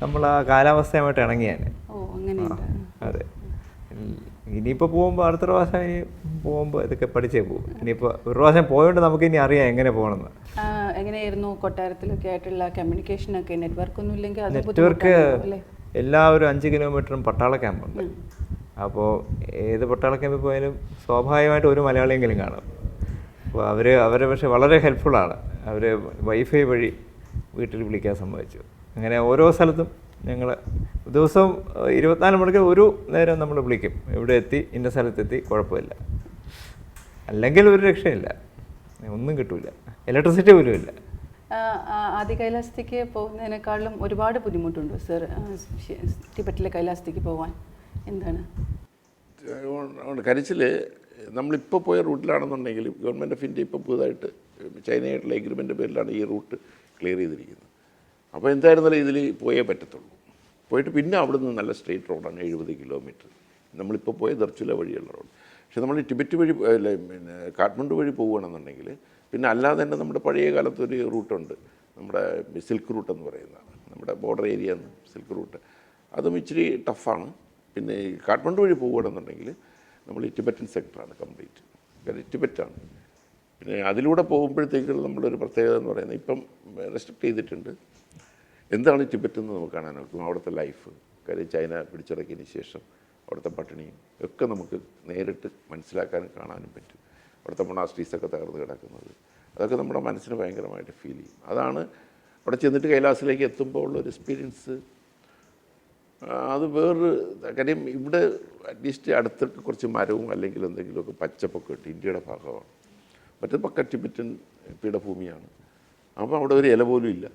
നമ്മൾ ആ കാലാവസ്ഥയുമായിട്ട് ഇണങ്ങിയാണ്. അതെ. ഇനിയിപ്പോൾ പോകുമ്പോൾ അടുത്ത പ്രാവശ്യം ഇനി പോകുമ്പോൾ ഇതൊക്കെ പഠിച്ചേ പോകും. ഇനിയിപ്പോൾ ഒരു പ്രാവശ്യം പോയോണ്ട് നമുക്ക് ഇനി അറിയാം എങ്ങനെ പോകണമെന്ന്. എങ്ങനെയായിരുന്നു കൊട്ടാരത്തിലൊക്കെ ആയിട്ടുള്ള കമ്മ്യൂണിക്കേഷനൊക്കെ? നെറ്റ്വർക്ക് ഒന്നും ഇല്ലെങ്കിൽ നെറ്റ്വർക്ക് എല്ലാവരും 5 കിലോമീറ്ററും പട്ടാള ക്യാമ്പുണ്ട്. അപ്പോൾ ഏത് പട്ടാള ക്യാമ്പിൽ പോയാലും സ്വാഭാവികമായിട്ട് ഒരു മലയാളിയെങ്കിലും കാണും. അപ്പോൾ അവരെ പക്ഷേ വളരെ ഹെൽപ്ഫുള്ളാണ്. അവർ വൈഫൈ വഴി വീട്ടിൽ വിളിക്കാൻ സമ്മതിച്ചു. അങ്ങനെ ഓരോ സ്ഥലത്തും ഞങ്ങൾ ദിവസവും 24 മണിക്കൂർ ഒരു നേരം നമ്മൾ വിളിക്കും, ഇവിടെ എത്തി, ഇന്ന സ്ഥലത്തെത്തി, കുഴപ്പമില്ല. അല്ലെങ്കിൽ ഒരു രക്ഷയില്ല, ഒന്നും കിട്ടില്ല, ഇലക്ട്രിസിറ്റി പോലും ഇല്ല. ആദ്യ കൈലാസത്തേക്ക് പോകുന്നതിനേക്കാളും ഒരുപാട് ബുദ്ധിമുട്ടുണ്ട് സർ ടിബറ്റിലെ കൈലാസത്തേക്ക് പോകാൻ. എന്താണ് കരിച്ചിൽ നമ്മളിപ്പോൾ പോയ റൂട്ടിലാണെന്നുണ്ടെങ്കിൽ ഗവൺമെൻറ് ഓഫ് ഇന്ത്യ ഇപ്പോൾ പുതുതായിട്ട് ചൈനയായിട്ടുള്ള എഗ്രിമെൻ്റ് പേരിലാണ് ഈ റൂട്ട് ക്ലിയർ ചെയ്തിരിക്കുന്നത്. അപ്പോൾ എന്തായിരുന്നാലും ഇതിൽ പോയേ പറ്റത്തുള്ളൂ. പോയിട്ട് പിന്നെ അവിടെ നിന്ന് നല്ല സ്ട്രെയിറ്റ് റോഡാണ് 70 കിലോമീറ്റർ. നമ്മളിപ്പോൾ പോയ ദർച്ചുല വഴിയുള്ള റോഡ്. പക്ഷേ നമ്മൾ ടിബറ്റ് വഴി പിന്നെ കാഠ്മണ്ഡു വഴി പോവുകയാണെന്നുണ്ടെങ്കിൽ പിന്നെ അല്ലാതെ തന്നെ നമ്മുടെ പഴയ കാലത്തൊരു റൂട്ടുണ്ട്, നമ്മുടെ സിൽക്ക് റൂട്ട് എന്ന് പറയുന്നത്, നമ്മുടെ ബോർഡർ ഏരിയ എന്ന് സിൽക്ക് റൂട്ട്. അതും ഇച്ചിരി ടഫാണ്. പിന്നെ ഈ കാഠ്മണ്ഡു വഴി പോവുകയാണെന്നുണ്ടെങ്കിൽ നമ്മൾ ഈ ടിബറ്റൻ സെക്ടറാണ് കംപ്ലീറ്റ്, ടിബറ്റാണ്. പിന്നെ അതിലൂടെ പോകുമ്പോഴത്തേക്കും നമ്മുടെ ഒരു പ്രത്യേകത എന്ന് പറയുന്നത് ഇപ്പം റെസ്ട്രിക്റ്റ് ചെയ്തിട്ടുണ്ട്. എന്താണ് ടിബറ്റ് എന്ന് നമുക്ക് കാണാൻ നോക്കും. അവിടുത്തെ ലൈഫ്, കാര്യം ചൈന പിടിച്ചിറക്കിയതിന് ശേഷം അവിടുത്തെ പട്ടിണിയും ഒക്കെ നമുക്ക് നേരിട്ട് മനസ്സിലാക്കാനും കാണാനും പറ്റും. അവിടുത്തെ മൊണാസ്ട്രീസൊക്കെ തകർന്ന് കിടക്കുന്നത്, അതൊക്കെ നമ്മുടെ മനസ്സിന് ഭയങ്കരമായിട്ട് ഫീൽ ചെയ്യും. അതാണ് അവിടെ ചെന്നിട്ട് കൈലാസിലേക്ക് എത്തുമ്പോൾ ഉള്ളൊരു എക്സ്പീരിയൻസ്. അത് വേറൊരു കാര്യം. ഇവിടെ അറ്റ്ലീസ്റ്റ് അടുത്തൊക്കെ കുറച്ച് മരവും അല്ലെങ്കിൽ എന്തെങ്കിലുമൊക്കെ പച്ചപ്പൊക്കെ ഇട്ട് ഇന്ത്യയുടെ ഭാഗമാണ്. മറ്റേ പക്ക ടിബറ്റൻ പീഠഭൂമിയാണ്. അപ്പോൾ അവിടെ ഒരു ഇല പോലും ഇല്ല.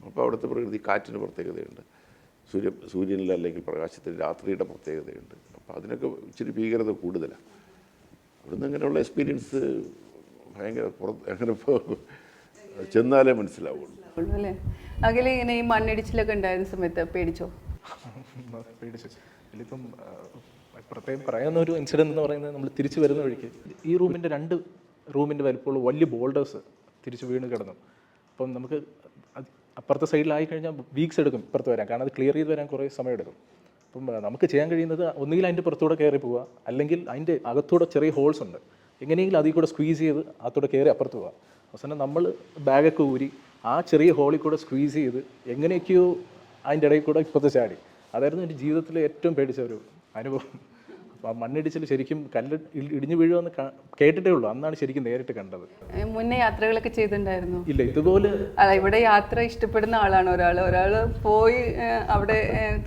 അപ്പോൾ അവിടുത്തെ പ്രകൃതി, കാറ്റിന് പ്രത്യേകതയുണ്ട്, സൂര്യനിൽ അല്ലെങ്കിൽ പ്രകാശത്തിൽ രാത്രിയുടെ പ്രത്യേകതയുണ്ട്. അപ്പോൾ അതിനൊക്കെ ഇച്ചിരി ഭീകരത കൂടുതലാണ്. അവിടുന്ന് അങ്ങനെയുള്ള എക്സ്പീരിയൻസ് ഭയങ്കര അങ്ങനെ ചെന്നാലേ മനസ്സിലാവുള്ളൂ അല്ലേ? അകലെ ഇങ്ങനെ ഈ മണ്ണിടിച്ചിലൊക്കെ ഉണ്ടായിരുന്ന സമയത്ത് പേടിച്ചോ? പേടിച്ചു. ഇതിലിപ്പം പ്രത്യേകം പറയാവുന്ന ഒരു ഇൻസിഡൻറ്റ് എന്ന് പറയുന്നത്, നമ്മൾ തിരിച്ചു വരുന്ന വഴിക്ക് ഈ റൂമിൻ്റെ 2 റൂമിൻ്റെ വലിപ്പമുള്ള വലിയ ബോൾഡേഴ്സ് തിരിച്ച് വീണ് കിടന്നു. അപ്പം നമുക്ക് അപ്പുറത്തെ സൈഡിലായി കഴിഞ്ഞാൽ വീക്സ് എടുക്കും ഇപ്പുറത്ത് വരാൻ, കാരണം അത് ക്ലിയർ ചെയ്ത് വരാൻ കുറേ സമയം എടുക്കും. അപ്പം നമുക്ക് ചെയ്യാൻ കഴിയുന്നത് ഒന്നുകിൽ അതിൻ്റെ പുറത്തൂടെ കയറി പോവുക, അല്ലെങ്കിൽ അതിൻ്റെ അകത്തൂടെ ചെറിയ ഹോൾസ് ഉണ്ട്, എങ്ങനെയെങ്കിലും അതിൽ കൂടെ സ്ക്വീസ് ചെയ്ത് അകത്തൂടെ കയറി അപ്പുറത്ത് പോവുക. അവസാനം നമ്മൾ ബാഗൊക്കെ ഊരി ആ ചെറിയ ഹോളിൽ കൂടെ സ്ക്വീസ് ചെയ്ത് എങ്ങനെയൊക്കെയോ അതിൻ്റെ ഇടയിൽ കൂടെ ഇപ്പുറത്ത് ചാടി. അതായിരുന്നു എൻ്റെ ജീവിതത്തിലെ ഏറ്റവും പേടിച്ച ഒരു അനുഭവം. അപ്പോൾ ആ മണ്ണിടിച്ചിൽ ശരിക്കും കല്ല് ഇടിഞ്ഞു വീഴുമെന്ന് കേട്ടിട്ടേ ഉള്ളൂ, അന്നാണ് ശരിക്കും നേരിട്ട് കണ്ടത്. മുന്നേ യാത്രകളൊക്കെ ചെയ്തിട്ടുണ്ടായിരുന്നു? ഇല്ല, ഇതുപോലെ അല്ല, ഇവിടെ യാത്ര ഇഷ്ടപ്പെടുന്ന ആളാണ് ഒരാൾ പോയി അവിടെ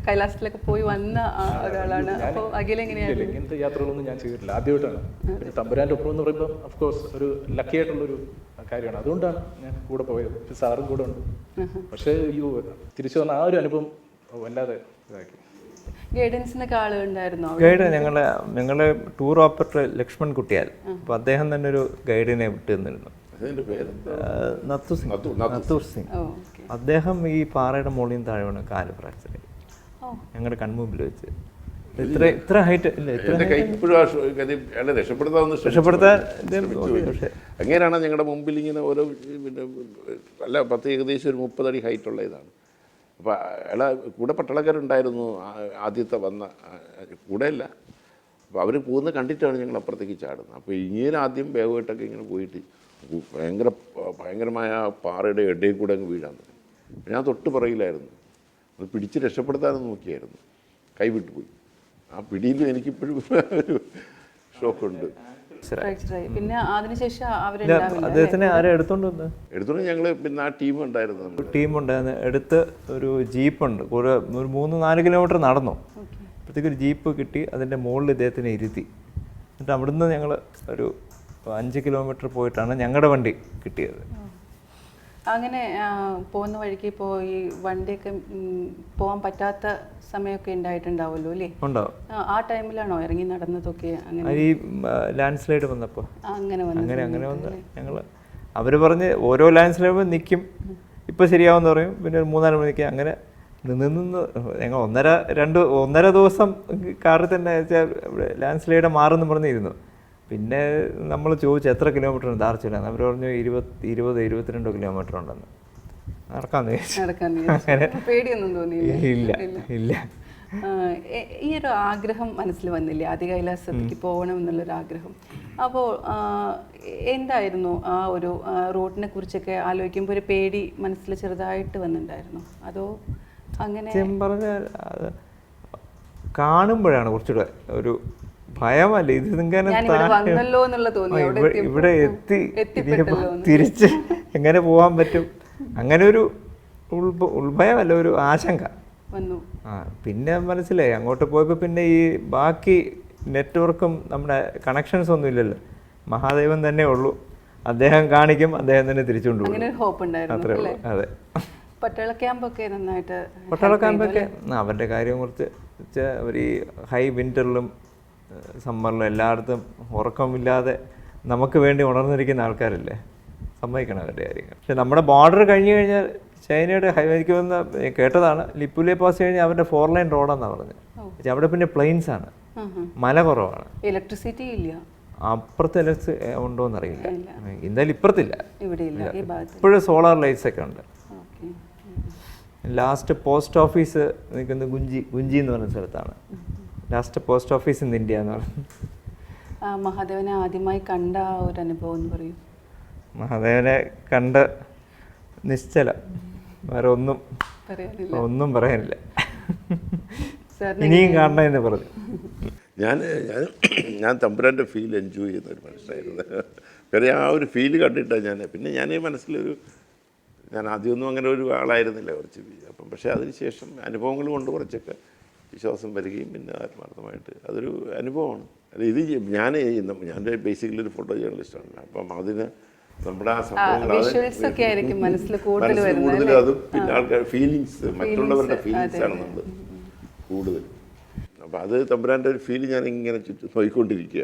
കൈലാസത്തിലൊക്കെ പോയി വന്ന ഒരാളാണ്. അപ്പോൾ അഖില എങ്ങനെയാണ്? ഇങ്ങനത്തെ യാത്രകളൊന്നും ഞാൻ ചെയ്തിട്ടില്ല, ആദ്യമായിട്ടാണ്. പിന്നെ തമ്പുരാൻ്റെ ഒപ്പം എന്ന് പറയുമ്പോൾ ഓഫ്കോഴ്സ് ഒരു ലക്കി ആയിട്ടുള്ളൊരു കാര്യമാണ്, അതുകൊണ്ടാണ് ഞാൻ കൂടെ പോയത്. സാറും കൂടെ ഉണ്ട്. പക്ഷേ തിരിച്ചു വന്ന ആ ഒരു അനുഭവം വല്ലാതെ ഇതാക്കി. ഗൈഡൻസിനൊക്കെ ആളുണ്ടായിരുന്നോ? ഗൈഡ് ഞങ്ങളെ ടൂർ ഓപ്പറേറ്റർ ലക്ഷ്മൺ കുട്ടിയാൽ, അപ്പോൾ അദ്ദേഹം തന്നെ ഒരു ഗൈഡിനെ വിട്ടു തന്നിരുന്നു. അതിൻ്റെ പേര് നത്തൂർ സിംഗ്. അദ്ദേഹം ഈ പാറയുടെ മുകളിൽ നിന്ന് താഴെ വീണ് കാല് ഫ്രാക്ചർ ആയി ഞങ്ങളുടെ കൺമുമ്പിൽ വെച്ച്. ഇത്ര ഹൈറ്റ് ഇല്ല, രക്ഷപ്പെടുത്താൻ അങ്ങനെയാണ് ഞങ്ങളുടെ മുമ്പിൽ ഇങ്ങനെ ഓരോ പിന്നെ അല്ല 10 ഏകദേശം ഒരു 30 അടി ഹൈറ്റുള്ള ഇതാണ്. അപ്പോൾ അയാളെ കൂടെ പട്ടാളക്കാരുണ്ടായിരുന്നു ആദ്യത്തെ വന്ന കൂടെയല്ല. അപ്പോൾ അവർ പോകുന്നത് കണ്ടിട്ടാണ് ഞങ്ങൾ അപ്പുറത്തേക്ക് ചാടുന്നത്. അപ്പോൾ ഇങ്ങനെ ആദ്യം വേഗമായിട്ടൊക്കെ ഇങ്ങനെ പോയിട്ട് ഭയങ്കരമായ പാറയുടെ ഇടയിൽ കൂടെ അങ്ങ് വീഴാൻ തുടങ്ങി. ഞാൻ തൊട്ട് പറയില്ലായിരുന്നു, അത് പിടിച്ച് രക്ഷപ്പെടുത്താനും നോക്കിയായിരുന്നു, കൈവിട്ടു പോയി. ആ പിടിയിലും എനിക്കിപ്പോഴും ഒരു ഷോക്കുണ്ട്. പിന്നെ അതിനുശേഷം അദ്ദേഹത്തിനെ ആരെ എടുത്തോണ്ട് ഞങ്ങൾ പിന്നെ ആ ടീം ഉണ്ടായിരുന്നു. എടുത്ത് ഒരു ജീപ്പുണ്ട്, ഒരു 3-4 കിലോമീറ്റർ നടന്നു. അപ്പോഴത്തേക്ക് ഒരു ജീപ്പ് കിട്ടി, അതിൻ്റെ മുകളിൽ ഇദ്ദേഹത്തിനെ ഇരുത്തി. എന്നിട്ട് അവിടുന്ന് ഞങ്ങൾ ഒരു 5 കിലോമീറ്റർ പോയിട്ടാണ് ഞങ്ങളുടെ വണ്ടി കിട്ടിയത്. അങ്ങനെ പോകുന്ന വഴിക്ക് ഇപ്പോൾ ഈ വണ്ടിയൊക്കെ പോകാൻ പറ്റാത്ത സമയമൊക്കെ ഉണ്ടായിട്ടുണ്ടാവുമല്ലോ അല്ലേ? ഉണ്ടാവും. ആ ടൈമിലാണോ ഇറങ്ങി നടന്നതൊക്കെ? അങ്ങനെ ഈ ലാൻഡ് സ്ലൈഡ് വന്നപ്പോൾ അങ്ങനെ വന്ന് ഞങ്ങൾ അവർ പറഞ്ഞ് ഓരോ ലാൻഡ് സ്ലൈഡ് നിൽക്കും, ഇപ്പോൾ ശരിയാവുമെന്ന് പറയും. പിന്നെ 3-4 മണിക്ക് അങ്ങനെ നിന്ന് ഞങ്ങൾ 1.5 ദിവസം കാറിൽ തന്നെ ലാൻഡ് സ്ലൈഡ് മാറുമെന്ന് പറഞ്ഞിരുന്നു. പിന്നെ നമ്മൾ ചോദിച്ചു എത്ര കിലോമീറ്റർ ഉണ്ട് ധാർച്ചില്ല, അവർ പറഞ്ഞു 20-22 കിലോമീറ്റർ ഉണ്ടെന്ന്. നടക്കാമെന്ന് ചോദിച്ചു. പേടിയൊന്നും തോന്നിയില്ല? ഇല്ല. ഈ ഒരു ആഗ്രഹം മനസ്സിൽ വന്നില്ലേ, ആദ്യ കൈലാസത്തിലേക്ക് പോകണം എന്നുള്ളൊരു ആഗ്രഹം? അപ്പോൾ എന്തായിരുന്നു ആ ഒരു റൂട്ടിനെ കുറിച്ചൊക്കെ ആലോചിക്കുമ്പോൾ ഒരു പേടി മനസ്സിൽ ചെറുതായിട്ട് വന്നിട്ടുണ്ടായിരുന്നു? അതോ അങ്ങനെ പറഞ്ഞാൽ കാണുമ്പോഴാണ് കുറച്ചുകൂടെ ഒരു ഭയമല്ല, ഇതിങ്ങനെ ഇവിടെ എത്തി തിരിച്ച് എങ്ങനെ പോകാൻ പറ്റും, അങ്ങനെ ഒരു ഉൾഭയമല്ല, ഒരു ആശങ്ക വന്നു. പിന്നെ മനസ്സിലായി അങ്ങോട്ട് പോയപ്പോൾ പിന്നെ ഈ ബാക്കി നെറ്റ്വർക്കും നമ്മുടെ കണക്ഷൻസ് ഒന്നും ഇല്ലല്ലോ, മഹാദേവൻ തന്നെ ഉള്ളൂ, അദ്ദേഹം കാണിക്കും, അദ്ദേഹം തന്നെ തിരിച്ചുകൊണ്ടുപോകും, അത്രേ ഉള്ളൂ. അതെ. പട്ടാള ക്യാമ്പൊക്കെ നന്നായിട്ട്, പട്ടാള ക്യാമ്പൊക്കെ അവരുടെ കാര്യം കുറച്ച് അവർ ഈ ഹൈ വിൻ്ററിലും സമ്മറിലും എല്ലായിടത്തും ഉറക്കമില്ലാതെ നമുക്ക് വേണ്ടി ഉണർന്നിരിക്കുന്ന ആൾക്കാരല്ലേ, സമ്മതിക്കണം അവരുടെ കാര്യങ്ങൾ. പക്ഷെ നമ്മുടെ ബോർഡർ കഴിഞ്ഞ് കഴിഞ്ഞാൽ ചൈനയുടെ എനിക്ക് വന്ന കേട്ടതാണ്, ലിപ്പുലെ പാസ് കഴിഞ്ഞാൽ അവരുടെ 4 ലൈൻ റോഡാണെന്നാണ് പറഞ്ഞത്. പക്ഷെ അവിടെ പിന്നെ പ്ലെയിൻസ് ആണ്, മല കുറവാണ്, ഇലക്ട്രിസിറ്റി ഇല്ല. അപ്പുറത്ത് ഇലക്ട്രിസിറ്റി ഉണ്ടോ എന്നറിയില്ല, എന്തായാലും ഇപ്പുറത്തില്ല. ഇപ്പോഴും സോളാർ ലൈറ്റ്സ് ഒക്കെ ഉണ്ട്. ലാസ്റ്റ് പോസ്റ്റ് ഓഫീസ് നിൽക്കുന്നത് ഗുഞ്ചി എന്ന് പറഞ്ഞ സ്ഥലത്താണ്, last post office in India എന്ന് പറഞ്ഞു. മഹാദേവനെ ആദ്യമായി കണ്ട ഒരു അനുഭവം എന്ന് പറയും? മഹാദേവനെ കണ്ട് നിശ്ചലം, വേറെ പറയാനില്ല. ഒന്നും പറയാനില്ല. സാറിന് ഇനിയും കാണണമെന്ന് പറഞ്ഞു. ഞാൻ തമ്പുരാൻ്റെ ഫീൽ എൻജോയ് ചെയ്യുന്ന ഒരു മനുഷ്യനായിരുന്നു. കാര്യം ആ ഒരു ഫീൽ കണ്ടിട്ടാണ് പിന്നെ ഞാൻ മനസ്സിലൊരു, ഞാൻ ആദ്യമൊന്നും അങ്ങനെ ഒരു ആളായിരുന്നില്ല കുറച്ച്. അപ്പം പക്ഷേ അതിനുശേഷം അനുഭവങ്ങൾ കൊണ്ട് കുറച്ചൊക്കെ വിശ്വാസം വരികയും പിന്നെ ആത്മാർത്ഥമായിട്ട് അതൊരു അനുഭവമാണ്. അല്ല ഇത് ഞാൻ ബേസിക്കലി ഒരു ഫോട്ടോ ജേർണലിസ്റ്റാണ്. അപ്പം അതിന് നമ്മുടെ ആ സംഭവങ്ങൾ ഒക്കെ ആയിരിക്കും മനസ്സിൽ കൂടുതൽ കൂടുതലും അതും പിന്നെ ആൾക്കാർ ഫീലിങ്സ്, മറ്റുള്ളവരുടെ ഫീലിങ്സാണ് നമ്മൾ കൂടുതൽ. അപ്പം അത് തമ്പുരാൻ്റെ ഒരു ഫീൽ ഞാൻ ഇങ്ങനെ ചുറ്റും നോക്കിക്കൊണ്ടിരിക്കുക.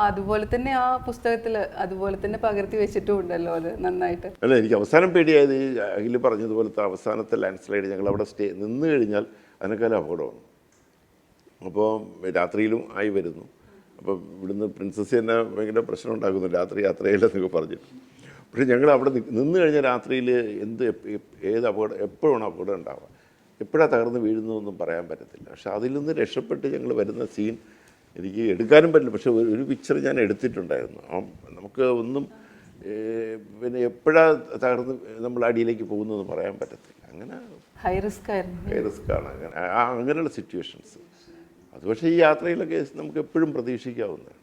അതുപോലെ തന്നെ ആ പുസ്തകത്തിൽ അതുപോലെ തന്നെ പകർത്തി വെച്ചിട്ടും ഉണ്ടല്ലോ, അത് നന്നായിട്ട്. അല്ല, എനിക്ക് അവസാനം പേടിയായത് ഈ അഖിൽ പറഞ്ഞതുപോലത്തെ അവസാനത്തെ ലാൻഡ് സ്ലൈഡ് ഞങ്ങൾ അവിടെ നിന്ന് കഴിഞ്ഞാൽ അതിനേക്കാളും അപകടമാണ്. അപ്പോൾ രാത്രിയിലും ആയി വരുന്നു. അപ്പോൾ ഇവിടുന്ന് പ്രിൻസസ് തന്നെ ഭയങ്കര പ്രശ്നം ഉണ്ടാക്കുന്നു, രാത്രി യാത്രയില്ലെന്നൊക്കെ പറഞ്ഞിട്ട്. പക്ഷേ ഞങ്ങൾ അവിടെ നിന്ന് കഴിഞ്ഞാൽ രാത്രിയിൽ ഏത് അപകടം, എപ്പോഴാണ് അപകടം ഉണ്ടാവുക, എപ്പോഴാണ് തകർന്ന് വീഴുന്നതെന്നൊന്നും പറയാൻ പറ്റത്തില്ല. പക്ഷെ അതിൽ നിന്ന് രക്ഷപ്പെട്ട് ഞങ്ങൾ വരുന്ന സീൻ എനിക്ക് എടുക്കാനും പറ്റില്ല. പക്ഷെ ഒരു പിക്ചർ ഞാൻ എടുത്തിട്ടുണ്ടായിരുന്നു. നമുക്ക് ഒന്നും പിന്നെ എപ്പോഴാണ് തകർന്ന് നമ്മൾ അടിയിലേക്ക് പോകുന്നതെന്ന് പറയാൻ പറ്റത്തില്ല. അങ്ങനെ ഹൈ റിസ്ക് ആണ് അങ്ങനെയുള്ള സിറ്റുവേഷൻസ്. അത് പക്ഷേ ഈ യാത്രയിലൊക്കെ നമുക്ക് എപ്പോഴും പ്രതീക്ഷിക്കാവുന്നതാണ്.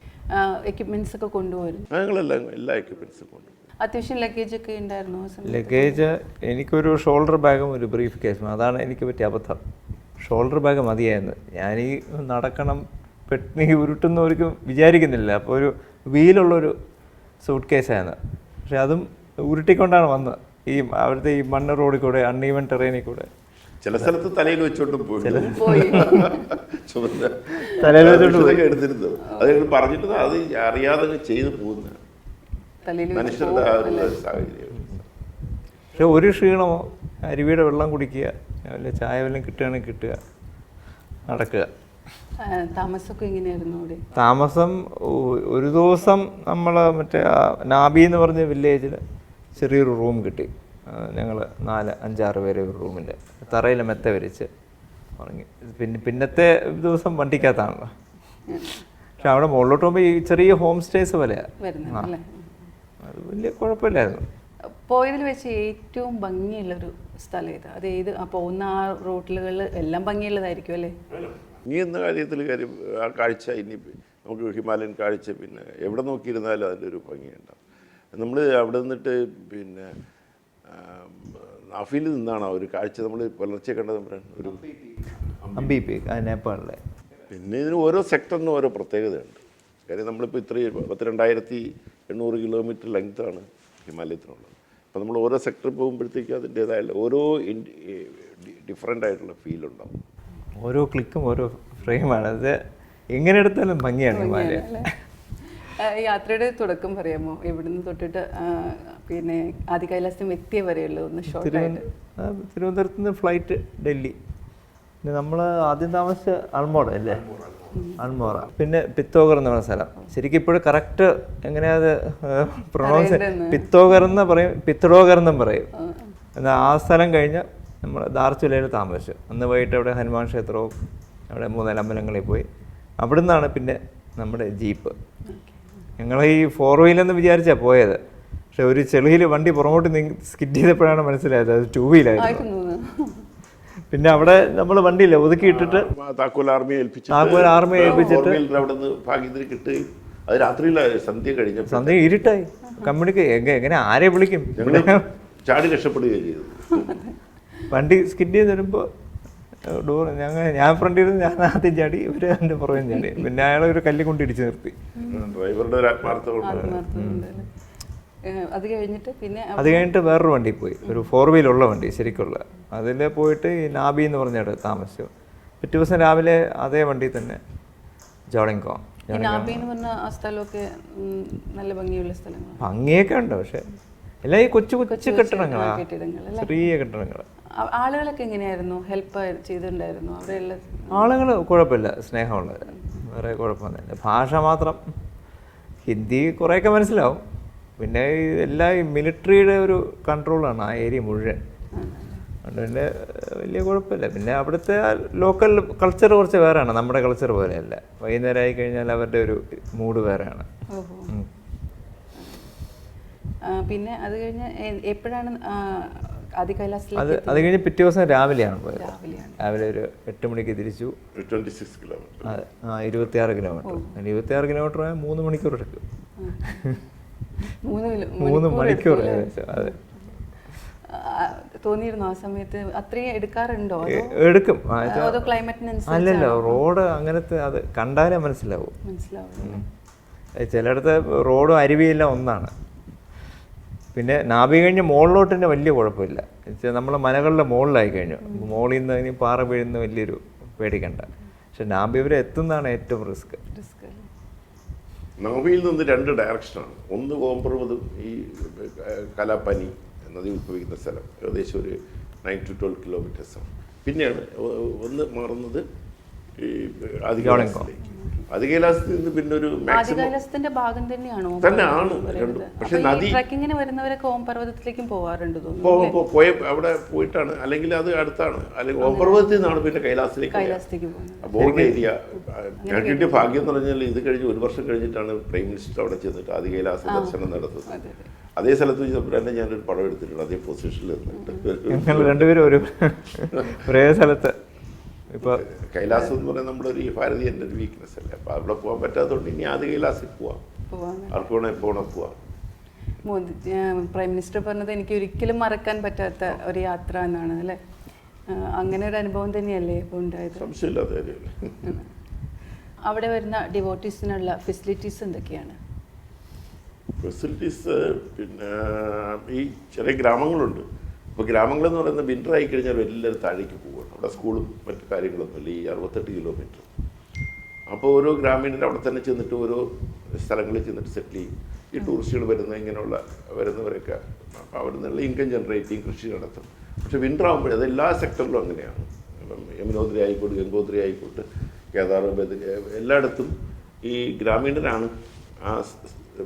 എക്യുപ്മെന്റ്സ് ഒക്കെ കൊണ്ടുപോയിരുന്നു. ഞങ്ങളെല്ലാം എല്ലാ എക്യുപ്മെൻറ്റ്സും കൊണ്ടുപോകും. അത്യാവശ്യം ലഗേജ് ഒക്കെ ഉണ്ടായിരുന്നു. ലഗേജ് എനിക്കൊരു ഷോൾഡർ ബാഗും ഒരു ബ്രീഫ് കേസും, അതാണ് എനിക്ക് പറ്റിയ അബദ്ധം. ഷോൾഡർ ബാഗ് മതിയായിരുന്നു. ഞാനീ നടക്കണം, പെട്ടെന്ന് ഉരുട്ടുന്നവർക്കും വിചാരിക്കുന്നില്ല. അപ്പോൾ ഒരു വീലുള്ളൊരു സൂട്ട് കേസായിരുന്നു. പക്ഷെ അതും ഉരുട്ടിക്കൊണ്ടാണ് വന്നത്. അവിടുത്തെ ഈ മണ്ണ് റോഡിൽ കൂടെ, അൺഈവൻ ടെറേനിൽ കൂടെ. ചില സ്ഥലത്ത് തലയിൽ വെച്ചോണ്ടും പോയി തലയിൽ വെച്ചോണ്ട് എടുത്തിരുന്നത്. അത് പറഞ്ഞിട്ട് അത് അറിയാതെ ചെയ്തു പോകുന്ന മനുഷ്യരുടെ ആ ഒരു സാഹചര്യം. പക്ഷെ ഒരു ക്ഷീണമോ, അരുവിയുടെ വെള്ളം കുടിക്കുക, അല്ലെ ചായ വല്ലതും കിട്ടുകയാണെങ്കിൽ കിട്ടുക, നടക്കുക. താമസമൊക്കെ എങ്ങനെയായിരുന്നു അവിടെ? താമസം ഒരു ദിവസം നമ്മൾ മറ്റേ നാബി എന്ന് പറഞ്ഞ വില്ലേജിൽ ചെറിയൊരു റൂം കിട്ടി. ഞങ്ങൾ 4-5-6 പേര് ഒരു റൂമിൽ തറയിൽ മെത്ത വരിച്ച് ഉറങ്ങി. പിന്നത്തെ ദിവസം വണ്ടിക്കകത്താണല്ലോ. പക്ഷെ അവിടെ മുകളിലോട്ട് പോകുമ്പോൾ ഈ ചെറിയ ഹോം സ്റ്റേസ് പോലെയാണ്. അത് വലിയ കുഴപ്പമില്ലായിരുന്നു. പോയതിൽ വെച്ച് ഏറ്റവും ഭംഗിയുള്ളൊരു സ്ഥലം ഏത്? അത് ഏത് പോകുന്ന ആ റൂട്ടുകളിൽ എല്ലാം ഭംഗിയുള്ളതായിരിക്കും അല്ലേ? ഇനി എന്ന കാര്യം ആ കാഴ്ച ഇനി നമുക്ക് ഹിമാലയൻ കാഴ്ച പിന്നെ എവിടെ നോക്കിയിരുന്നാലും അതിൻ്റെ ഒരു ഭംഗിയുണ്ടാവും. നമ്മൾ അവിടെ നിന്നിട്ട് പിന്നെ നാഫിൽ നിന്നാണ് ഒരു കാഴ്ച നമ്മൾ പുലർച്ചെ കണ്ടത്. ഒരു നേപ്പാളിലെ പിന്നെ ഇതിന് ഓരോ സെക്ടറിനും ഓരോ പ്രത്യേകതയുണ്ട്. കാര്യം നമ്മളിപ്പോൾ ഇത്രയും 22,800 കിലോമീറ്റർ ലെങ്ത്താണ് ഹിമാലയത്തിനുള്ളത്. അപ്പോൾ നമ്മൾ ഓരോ സെക്ടറിൽ പോകുമ്പോഴത്തേക്കും അതിൻ്റേതായ ഓരോ ഡിഫറെൻ്റ് ആയിട്ടുള്ള ഫീലുണ്ടാവും. ഓരോ ക്ലിക്കും ഓരോ ഫ്രെയിമാണ്. അത് എങ്ങനെ എടുത്താലും ഭംഗിയാണ് ഹിമാലയം. യാത്രയുടെ തുടക്കം പറയാമോ? എവിടുന്ന് തൊട്ടിട്ട് പിന്നെ ആദി കൈലാസം എത്തിയ വരെയുള്ളത് ഒന്ന് ഷോർട്ടായിട്ട്. തിരുവനന്തപുരത്ത് നിന്ന് ഫ്ലൈറ്റ് ഡൽഹി. പിന്നെ നമ്മൾ ആദ്യം താമസിച്ച അൾമോറ അല്ലേ, അൾമോറ. പിന്നെ പിത്തോഗർ എന്ന് പറഞ്ഞ സ്ഥലം. ശരിക്കും ഇപ്പോഴും കറക്റ്റ് എങ്ങനെയാത് പ്രൊണൗൺസ്, പിത്തോഗർ എന്ന് പറയും, പിത്തഡോഗർ എന്നും പറയും. എന്നാൽ ആ സ്ഥലം കഴിഞ്ഞ് നമ്മൾ ദാർച്ചുലയിൽ താമസിച്ചു. അന്ന് വൈകിട്ട് അവിടെ ഹനുമാൻ ക്ഷേത്രവും അവിടെ 3 അമ്പലങ്ങളിൽ പോയി. അവിടെ നിന്നാണ് പിന്നെ നമ്മുടെ ജീപ്പ്. ഞങ്ങൾ ഈ 4 വീലെന്ന് വിചാരിച്ചാണ് പോയത്. പക്ഷെ ഒരു ചെളിയിൽ വണ്ടി പുറമോട്ട് സ്കിറ്റ് ചെയ്തപ്പോഴാണ് മനസ്സിലായത് അത് 2 വീലായിരുന്നു. പിന്നെ അവിടെ നമ്മൾ വണ്ടിയില്ല ഒതുക്കിയിട്ടിട്ട് താക്കോൽ ആർമിയെ ഏൽപ്പിച്ചിട്ട് അവിടെ ഭാഗ്യത്തിന് കിട്ടുകയും അത് രാത്രിയിലായി, സന്ധ്യ ഇരുട്ടായി. എങ്ങനെ ആരെ വിളിക്കും, ചാടി രക്ഷപ്പെടുകയും ചെയ്തു. വണ്ടി സ്കിറ്റ് ചെയ്ത് വരുമ്പോൾ ഡോർ ഞാൻ ഫ്രണ്ടിൽ നിന്ന് ഞാൻ ആദ്യം ചാടി, ഇവർ എൻ്റെ പുറകെ ചാടി. പിന്നെ അയാളെ ഒരു കല്ല് കൊണ്ട് ഇടിച്ച് നിർത്തി. ഡ്രൈവറുടെ ഒരു ആത്മാർത്ഥത. അത് കഴിഞ്ഞിട്ട് വേറൊരു വണ്ടി പോയി, ഒരു 4 വീലുള്ള വണ്ടി ശരിക്കുള്ള. അതിൽ പോയിട്ട് ഈ നാബി എന്ന് പറഞ്ഞിട്ട് താമസിച്ചു. പിറ്റേ ദിവസം രാവിലെ അതേ വണ്ടി തന്നെ ജോളിങ്കോങ്. ഭംഗിയൊക്കെ ഉണ്ട്, പക്ഷെ എല്ലാം ഈ കൊച്ചു കെട്ടിടങ്ങളാണ്, ചെറിയ കെട്ടിടങ്ങൾ. ആളുകളൊക്കെ എങ്ങനെയായിരുന്നു? ഹെൽപ്പ് ചെയ്തിട്ടുണ്ടായിരുന്നു അവിടെയുള്ള ആളുകൾ? കുഴപ്പമില്ല, സ്നേഹമുള്ളത്, വേറെ കുഴപ്പമൊന്നുമില്ല. ഭാഷ മാത്രം ഹിന്ദി കുറേയൊക്കെ മനസ്സിലാവും. പിന്നെ എല്ലാ ഈ മിലിറ്ററിയുടെ ഒരു കൺട്രോളാണ് ആ ഏരിയ മുഴുവൻ. അതുകൊണ്ട് പിന്നെ വലിയ കുഴപ്പമില്ല. പിന്നെ അവിടുത്തെ ലോക്കൽ കൾച്ചർ കുറച്ച് വേറെയാണ്, നമ്മുടെ കൾച്ചർ പോലെയല്ല. വൈകുന്നേരം ആയി കഴിഞ്ഞാൽ അവരുടെ ഒരു മൂഡ് വേറെയാണ്. പിന്നെ അത് കഴിഞ്ഞ് എപ്പോഴാണ് ആദ്യ അത് കൈലാസത്തിലേക്ക് അത് കഴിഞ്ഞ് പിറ്റേ ദിവസം രാവിലെയാണ് പോയത്. രാവിലെയാണ്. രാവിലെ ഒരു 8 മണിക്ക് തിരിച്ചു. 26 കിലോമീറ്റർ. 26 കിലോമീറ്റർ. 26 കിലോമീറ്റർ 3 മണിക്കൂർ എടുക്കും. 3 മണിക്കൂർ ഏകദേശം. അതെ, തോന്നിയിരുന്നു ആ സമയത്ത് അത്രയും എടുക്കാറുണ്ടോ എടുക്കും. അതോ ക്ലൈമറ്റിനനുസരിച്ച്? അല്ലല്ല, റോഡ് അങ്ങനത്തെ അത് കണ്ടാലേ മനസ്സിലാവും. മനസ്സിലാവും. ചിലയിടത്ത് റോഡും അരുവിയെല്ലാം ഒന്നാണ്. പിന്നെ നാഭി കഴിഞ്ഞ് മുകളിലോട്ട് തന്നെ വലിയ കുഴപ്പമില്ല. നമ്മൾ മലകളുടെ മുകളിലായി കഴിഞ്ഞു. മുകളിൽ നിന്ന് ഇനി പാറ വീഴുന്ന വലിയൊരു പേടിക്കണ്ട. പക്ഷെ നാഭി വരെ എത്തുന്നതാണ് ഏറ്റവും റിസ്ക്. നാഭിയിൽ നിന്ന് 2 ഡയറക്ഷനാണ്. ഒന്ന് കോമ്പർവതും ഈ കലാപ്പനി നദി ഉത്ഭവിക്കുന്ന സ്ഥലം ഏകദേശം ഒരു 9 to 12 കിലോമീറ്റേഴ്സാണ്. പിന്നെയാണ് ഒന്ന് മാറുന്നത് ഈ ആദികൈലാസത്തിലേക്ക്. ആദികൈലാസത്തിൽ നിന്ന് പിന്നെ ഒരു ആദികൈലാസത്തിന്റെ ഭാഗം തന്നെയാണോ? തന്നെയാണ് രണ്ടും. പക്ഷെ നദി ട്രക്കിങ്ങിന് വരുന്നവരൊക്കെ ഓംപർവ്വതത്തിലേക്കും പോവാറുണ്ട് പോയ അവിടെ പോയിട്ടാണ്, അല്ലെങ്കിൽ അത് അടുത്താണ്, അല്ലെങ്കിൽ ഓംപർവ്വതത്തിൽ നിന്നാണ് പിന്നെ കൈലാസത്തിലേക്ക് പോകുന്നത്. Border area. ഞാൻ കിട്ടിയ ഭാഗ്യം എന്ന് പറഞ്ഞാൽ ഇത് കഴിഞ്ഞ് 1 വർഷം കഴിഞ്ഞിട്ടാണ് പ്രൈം മിനിസ്റ്റർ അവിടെ ചെന്നിട്ട് ആദികൈലാസ ദർശനം നടത്തുന്നത്. അതേ സ്ഥലത്ത് വെച്ച് തന്നെ ഞാനൊരു പടം എടുത്തിട്ടുണ്ട്, അതേ പൊസിഷനിൽ നിന്നിട്ട്. ഞങ്ങൾ രണ്ടുപേരും ഒരേ സ്ഥലത്ത്. ഇപ്പോൾ കൈലാസം എന്ന് പറയുന്നത് നമ്മുടെ ഒരു ഭാരതീയൻ്റെ ഒരു വീക്ക്നെസ് അല്ലേ. അപ്പോൾ അവിടെ പോകാൻ പറ്റാത്തതുകൊണ്ട് ഇനി ആദ്യ കൈലാസിൽ പോവാം, ആർക്ക് വേണോ എപ്പോൾ വേണോ പോവാം. പ്രൈം മിനിസ്റ്റർ പറഞ്ഞത് എനിക്ക് ഒരിക്കലും മറക്കാൻ പറ്റാത്ത ഒരു യാത്ര എന്നാണ് അല്ലേ? അങ്ങനെ ഒരു അനുഭവം തന്നെയല്ലേ ഇപ്പോൾ ഉണ്ടായത്? സംശയമില്ലാത്ത കാര്യമല്ലേ. അവിടെ വരുന്ന ഡിവോട്ടീസിനുള്ള ഫെസിലിറ്റീസ് എന്തൊക്കെയാണ്? ഫെസിലിറ്റീസ് പിന്നെ ഈ ചെറിയ ഗ്രാമങ്ങളുണ്ട്. ഇപ്പോൾ ഗ്രാമങ്ങളെന്ന് പറയുന്നത് വിൻ്റർ ആയി കഴിഞ്ഞാൽ എല്ലാവരും താഴേക്ക് പോവുകയാണ്. അവിടെ സ്കൂളും മറ്റു കാര്യങ്ങളൊന്നുമില്ല. ഈ 68 കിലോമീറ്റർ. അപ്പോൾ ഓരോ ഗ്രാമീണർ അവിടെ തന്നെ ചെന്നിട്ട് ഓരോ സ്ഥലങ്ങളിൽ ചെന്നിട്ട് സെറ്റിൽ ചെയ്യും. ഈ ടൂറിസ്റ്റുകൾ വരുന്നവരൊക്കെ അപ്പോൾ അവിടെ നിന്നുള്ള ഇൻകം ജനറേറ്റിംഗ് കൃഷി നടത്തും. പക്ഷേ വിൻ്റർ ആകുമ്പോഴേ അത് എല്ലാ സെക്ടറിലും അങ്ങനെയാണ്. ഇപ്പം യമുനോത്രി ആയിക്കോട്ടെ, ഗംഗോത്രി ആയിക്കോട്ടെ, കേദാർ, ബദ്രി, എല്ലായിടത്തും ഈ ഗ്രാമീണരാണ് ആ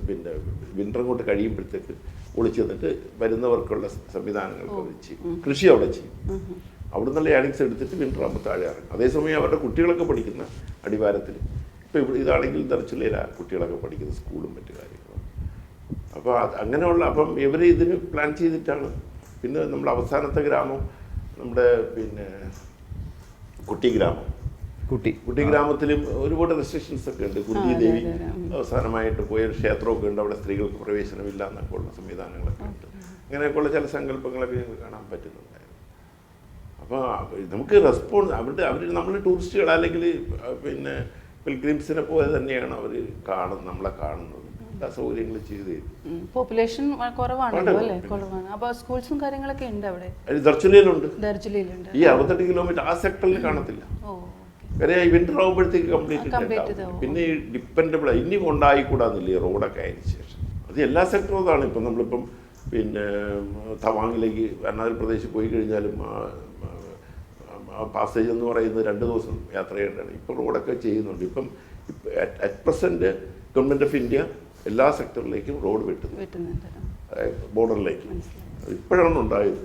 പിന്നെ വിൻ്റർ കൊണ്ട് കഴിയുമ്പോഴത്തേക്ക് ഒളിച്ചു നിന്നിട്ട് വരുന്നവർക്കുള്ള സംവിധാനങ്ങൾക്ക് അവർ ചെയ്യും. കൃഷി അവിടെ ചെയ്യും. അവിടെ നിന്നുള്ള ഏണിങ്സ് എടുത്തിട്ട് വിൻ്റർ ആകുമ്പോൾ താഴെ ഇറങ്ങും. അതേസമയം അവരുടെ കുട്ടികളൊക്കെ പഠിക്കുന്ന അടിവാരത്തിൽ ഇപ്പോൾ ഇവിടെ ഇതാണെങ്കിൽ ദർച്ചിലയിലാണ് കുട്ടികളൊക്കെ പഠിക്കുന്ന സ്കൂളും മറ്റു കാര്യങ്ങളും. അപ്പോൾ അങ്ങനെയുള്ള അപ്പം ഇവർ ഇതിന് പ്ലാൻ ചെയ്തിട്ടാണ്. പിന്നെ നമ്മുടെ അവസാനത്തെ ഗ്രാമം നമ്മുടെ പിന്നെ കുട്ടി ഗ്രാമത്തിലും ഒരുപാട് റെസ്ട്രിക്ഷൻസ് ഒക്കെ ഉണ്ട്. കുന്തി ദേവി അവസാനമായിട്ട് പോയ ഒരു ക്ഷേത്രമൊക്കെ ഉണ്ട്. അവിടെ സ്ത്രീകൾക്ക് പ്രവേശനമില്ല എന്നൊക്കെ ഉള്ള സംവിധാനങ്ങളൊക്കെ ഉണ്ട്. അങ്ങനെയൊക്കെയുള്ള ചില സങ്കല്പങ്ങളൊക്കെ ഞങ്ങൾക്ക് കാണാൻ പറ്റുന്നുണ്ടായിരുന്നു. അപ്പോൾ നമുക്ക് റെസ്പോൺസ് അവർ നമ്മൾ ടൂറിസ്റ്റുകൾ അല്ലെങ്കിൽ പിന്നെ പിൽഗ്രിംസിനെ പോലെ തന്നെയാണ് അവർ നമ്മളെ കാണുന്നത്. എല്ലാ സൗകര്യങ്ങളും ചെയ്ത് തരും. പോപ്പുലേഷൻ കുറവാണല്ലോ അല്ലേ? കുറവാണ്. അപ്പോൾ സ്കൂൾസും കാര്യങ്ങളൊക്കെ ഉണ്ട് അവിടെ. ദർച്ചിലയിലുണ്ട്. ഈ 68 കിലോമീറ്റർ ആ സെക്ടറിൽ കാണത്തില്ല. കാര്യം ഈ വിൻ്റർ ആകുമ്പോഴത്തേക്ക് കംപ്ലീറ്റ്. പിന്നെ ഈ ഡിപ്പെൻഡബിൾ ഇനി ഉണ്ടായിക്കൂടാന്നില്ലേ റോഡൊക്കെ ആയതിനു ശേഷം. അത് എല്ലാ സെക്ടറും അതാണ്. ഇപ്പം നമ്മളിപ്പം പിന്നെ തവാങ്ങിലേക്ക് അരുണാചൽ പ്രദേശ് പോയി കഴിഞ്ഞാലും പാസേജ് എന്ന് പറയുന്നത് 2 ദിവസം യാത്ര ചെയ്യേണ്ടതാണ്. ഇപ്പം റോഡൊക്കെ ചെയ്യുന്നുണ്ട്. ഇപ്പം at present government of India എല്ലാ സെക്ടറിലേക്കും റോഡ് വെട്ടുന്നുണ്ട്, ബോർഡറിലേക്ക്. ഇപ്പോഴാണ് ഉണ്ടായത്.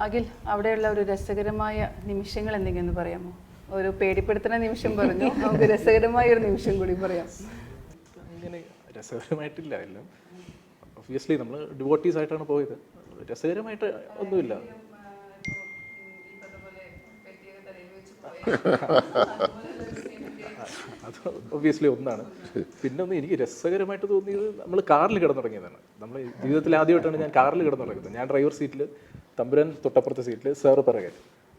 അഖിൽ, അവിടെയുള്ള ഒരു രസകരമായ നിമിഷങ്ങൾ എന്തെങ്കിലും പറയാമോ? ഒരു പേടിപ്പെടുത്തുന്ന നിമിഷം പറഞ്ഞു, നമുക്ക് രസകരമായ ഒരു നിമിഷം കൂടി പറയാം. അങ്ങനെ രസകരമായിട്ടില്ല എല്ലാം. ഒബ്വിയസ്ലി നമ്മൾ ഡിവോട്ടീസ് ആയിട്ടാണ് പോയത്. രസകരമായിട്ട് ഒന്നുമില്ല. അത് ഒബ്വിയസ്ലി ഒന്നാണ്. പിന്നെ ഒന്ന് എനിക്ക് രസകരമായിട്ട് തോന്നിയത് നമ്മൾ കാറിൽ കിടന്നുറങ്ങിയതാണ്. നമ്മൾ ജീവിതത്തിൽ ആദ്യമായിട്ടാണ് ഞാൻ കാറിൽ കിടന്നുറങ്ങുന്നത്. ഞാൻ ഡ്രൈവർ സീറ്റിൽ, തമ്പുരാൻ തൊട്ടപ്പുറത്തെ സീറ്റിൽ, സാറ് പിറകെ.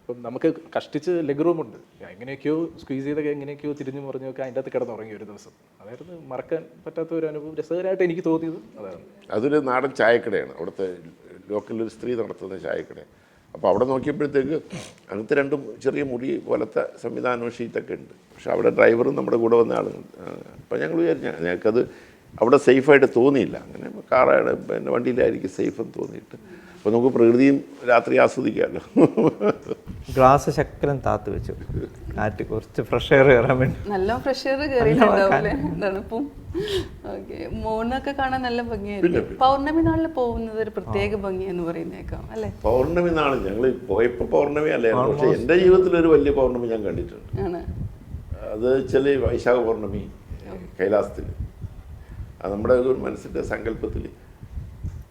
അപ്പം നമുക്ക് കഷ്ടിച്ച് ലെഗ് റൂമുണ്ട്. എങ്ങനെയൊക്കെയോ സ്ക്വീസ് ചെയ്തൊക്കെ എങ്ങനെയൊക്കെയോ തിരിഞ്ഞു മറിഞ്ഞൊക്കെ അതിൻ്റെ അകത്ത് കിടന്നുറങ്ങി ഒരു ദിവസം. അതായിരുന്നു മറക്കാൻ പറ്റാത്ത ഒരു അനുഭവം. രസകരമായിട്ട് എനിക്ക് തോന്നിയത് അതാണ്. അതൊരു നാടൻ ചായക്കടയാണ്, അവിടുത്തെ ലോക്കൽ ഒരു സ്ത്രീ നടത്തുന്ന ചായക്കട. അപ്പോൾ അവിടെ നോക്കിയപ്പോഴത്തേക്ക് അങ്ങനത്തെ 2 ചെറിയ മുറി പോലത്തെ സംവിധാനവും ഷീറ്റൊക്കെ ഉണ്ട്. പക്ഷെ അവിടെ ഡ്രൈവറും നമ്മുടെ കൂടെ വന്ന ആളുകൾ. അപ്പോൾ ഞങ്ങൾ വിചാരിച്ചു ഞങ്ങൾക്കത് അവിടെ സേഫായിട്ട് തോന്നിയില്ല. അങ്ങനെ കാറാണ് പിന്നെ വണ്ടിയിലായിരിക്കും സേഫ് എന്ന് തോന്നിയിട്ട്. അപ്പോൾ നമുക്ക് പ്രകൃതിയും രാത്രി ആസ്വദിക്കാമല്ലോ. ഗ്ലാസ് ശക്കരം താത്ത് വെച്ചു, കാറ്റ് കുറച്ച് ഫ്രഷ് എയർ കയറാൻ വേണ്ടി. നല്ല ഫ്രഷ് എയർ കയറിയിട്ടുണ്ടാവില്ലേ? തണുപ്പും. ഓക്കെ, മോണൊക്കെ കാണാൻ നല്ല ഭംഗിയായിരിക്കും. പൗർണമി നാളിൽ പോകുന്നത് ഒരു പ്രത്യേക ഭംഗി എന്ന് പറയുന്നേക്കാം അല്ലേ? പൗർണമി നാളിൽ ഞങ്ങൾ പോയപ്പോൾ പൗർണമി അല്ലായിരുന്നു. പക്ഷേ എൻ്റെ ജീവിതത്തിൽ ഒരു വലിയ പൗർണമി ഞാൻ കണ്ടിട്ടുണ്ട്. അത് വെച്ചാൽ വൈശാഖ പൗർണമി കൈലാസത്തിൽ. അത് നമ്മുടെ ഒരു മനസ്സിൻ്റെ സങ്കല്പത്തിൽ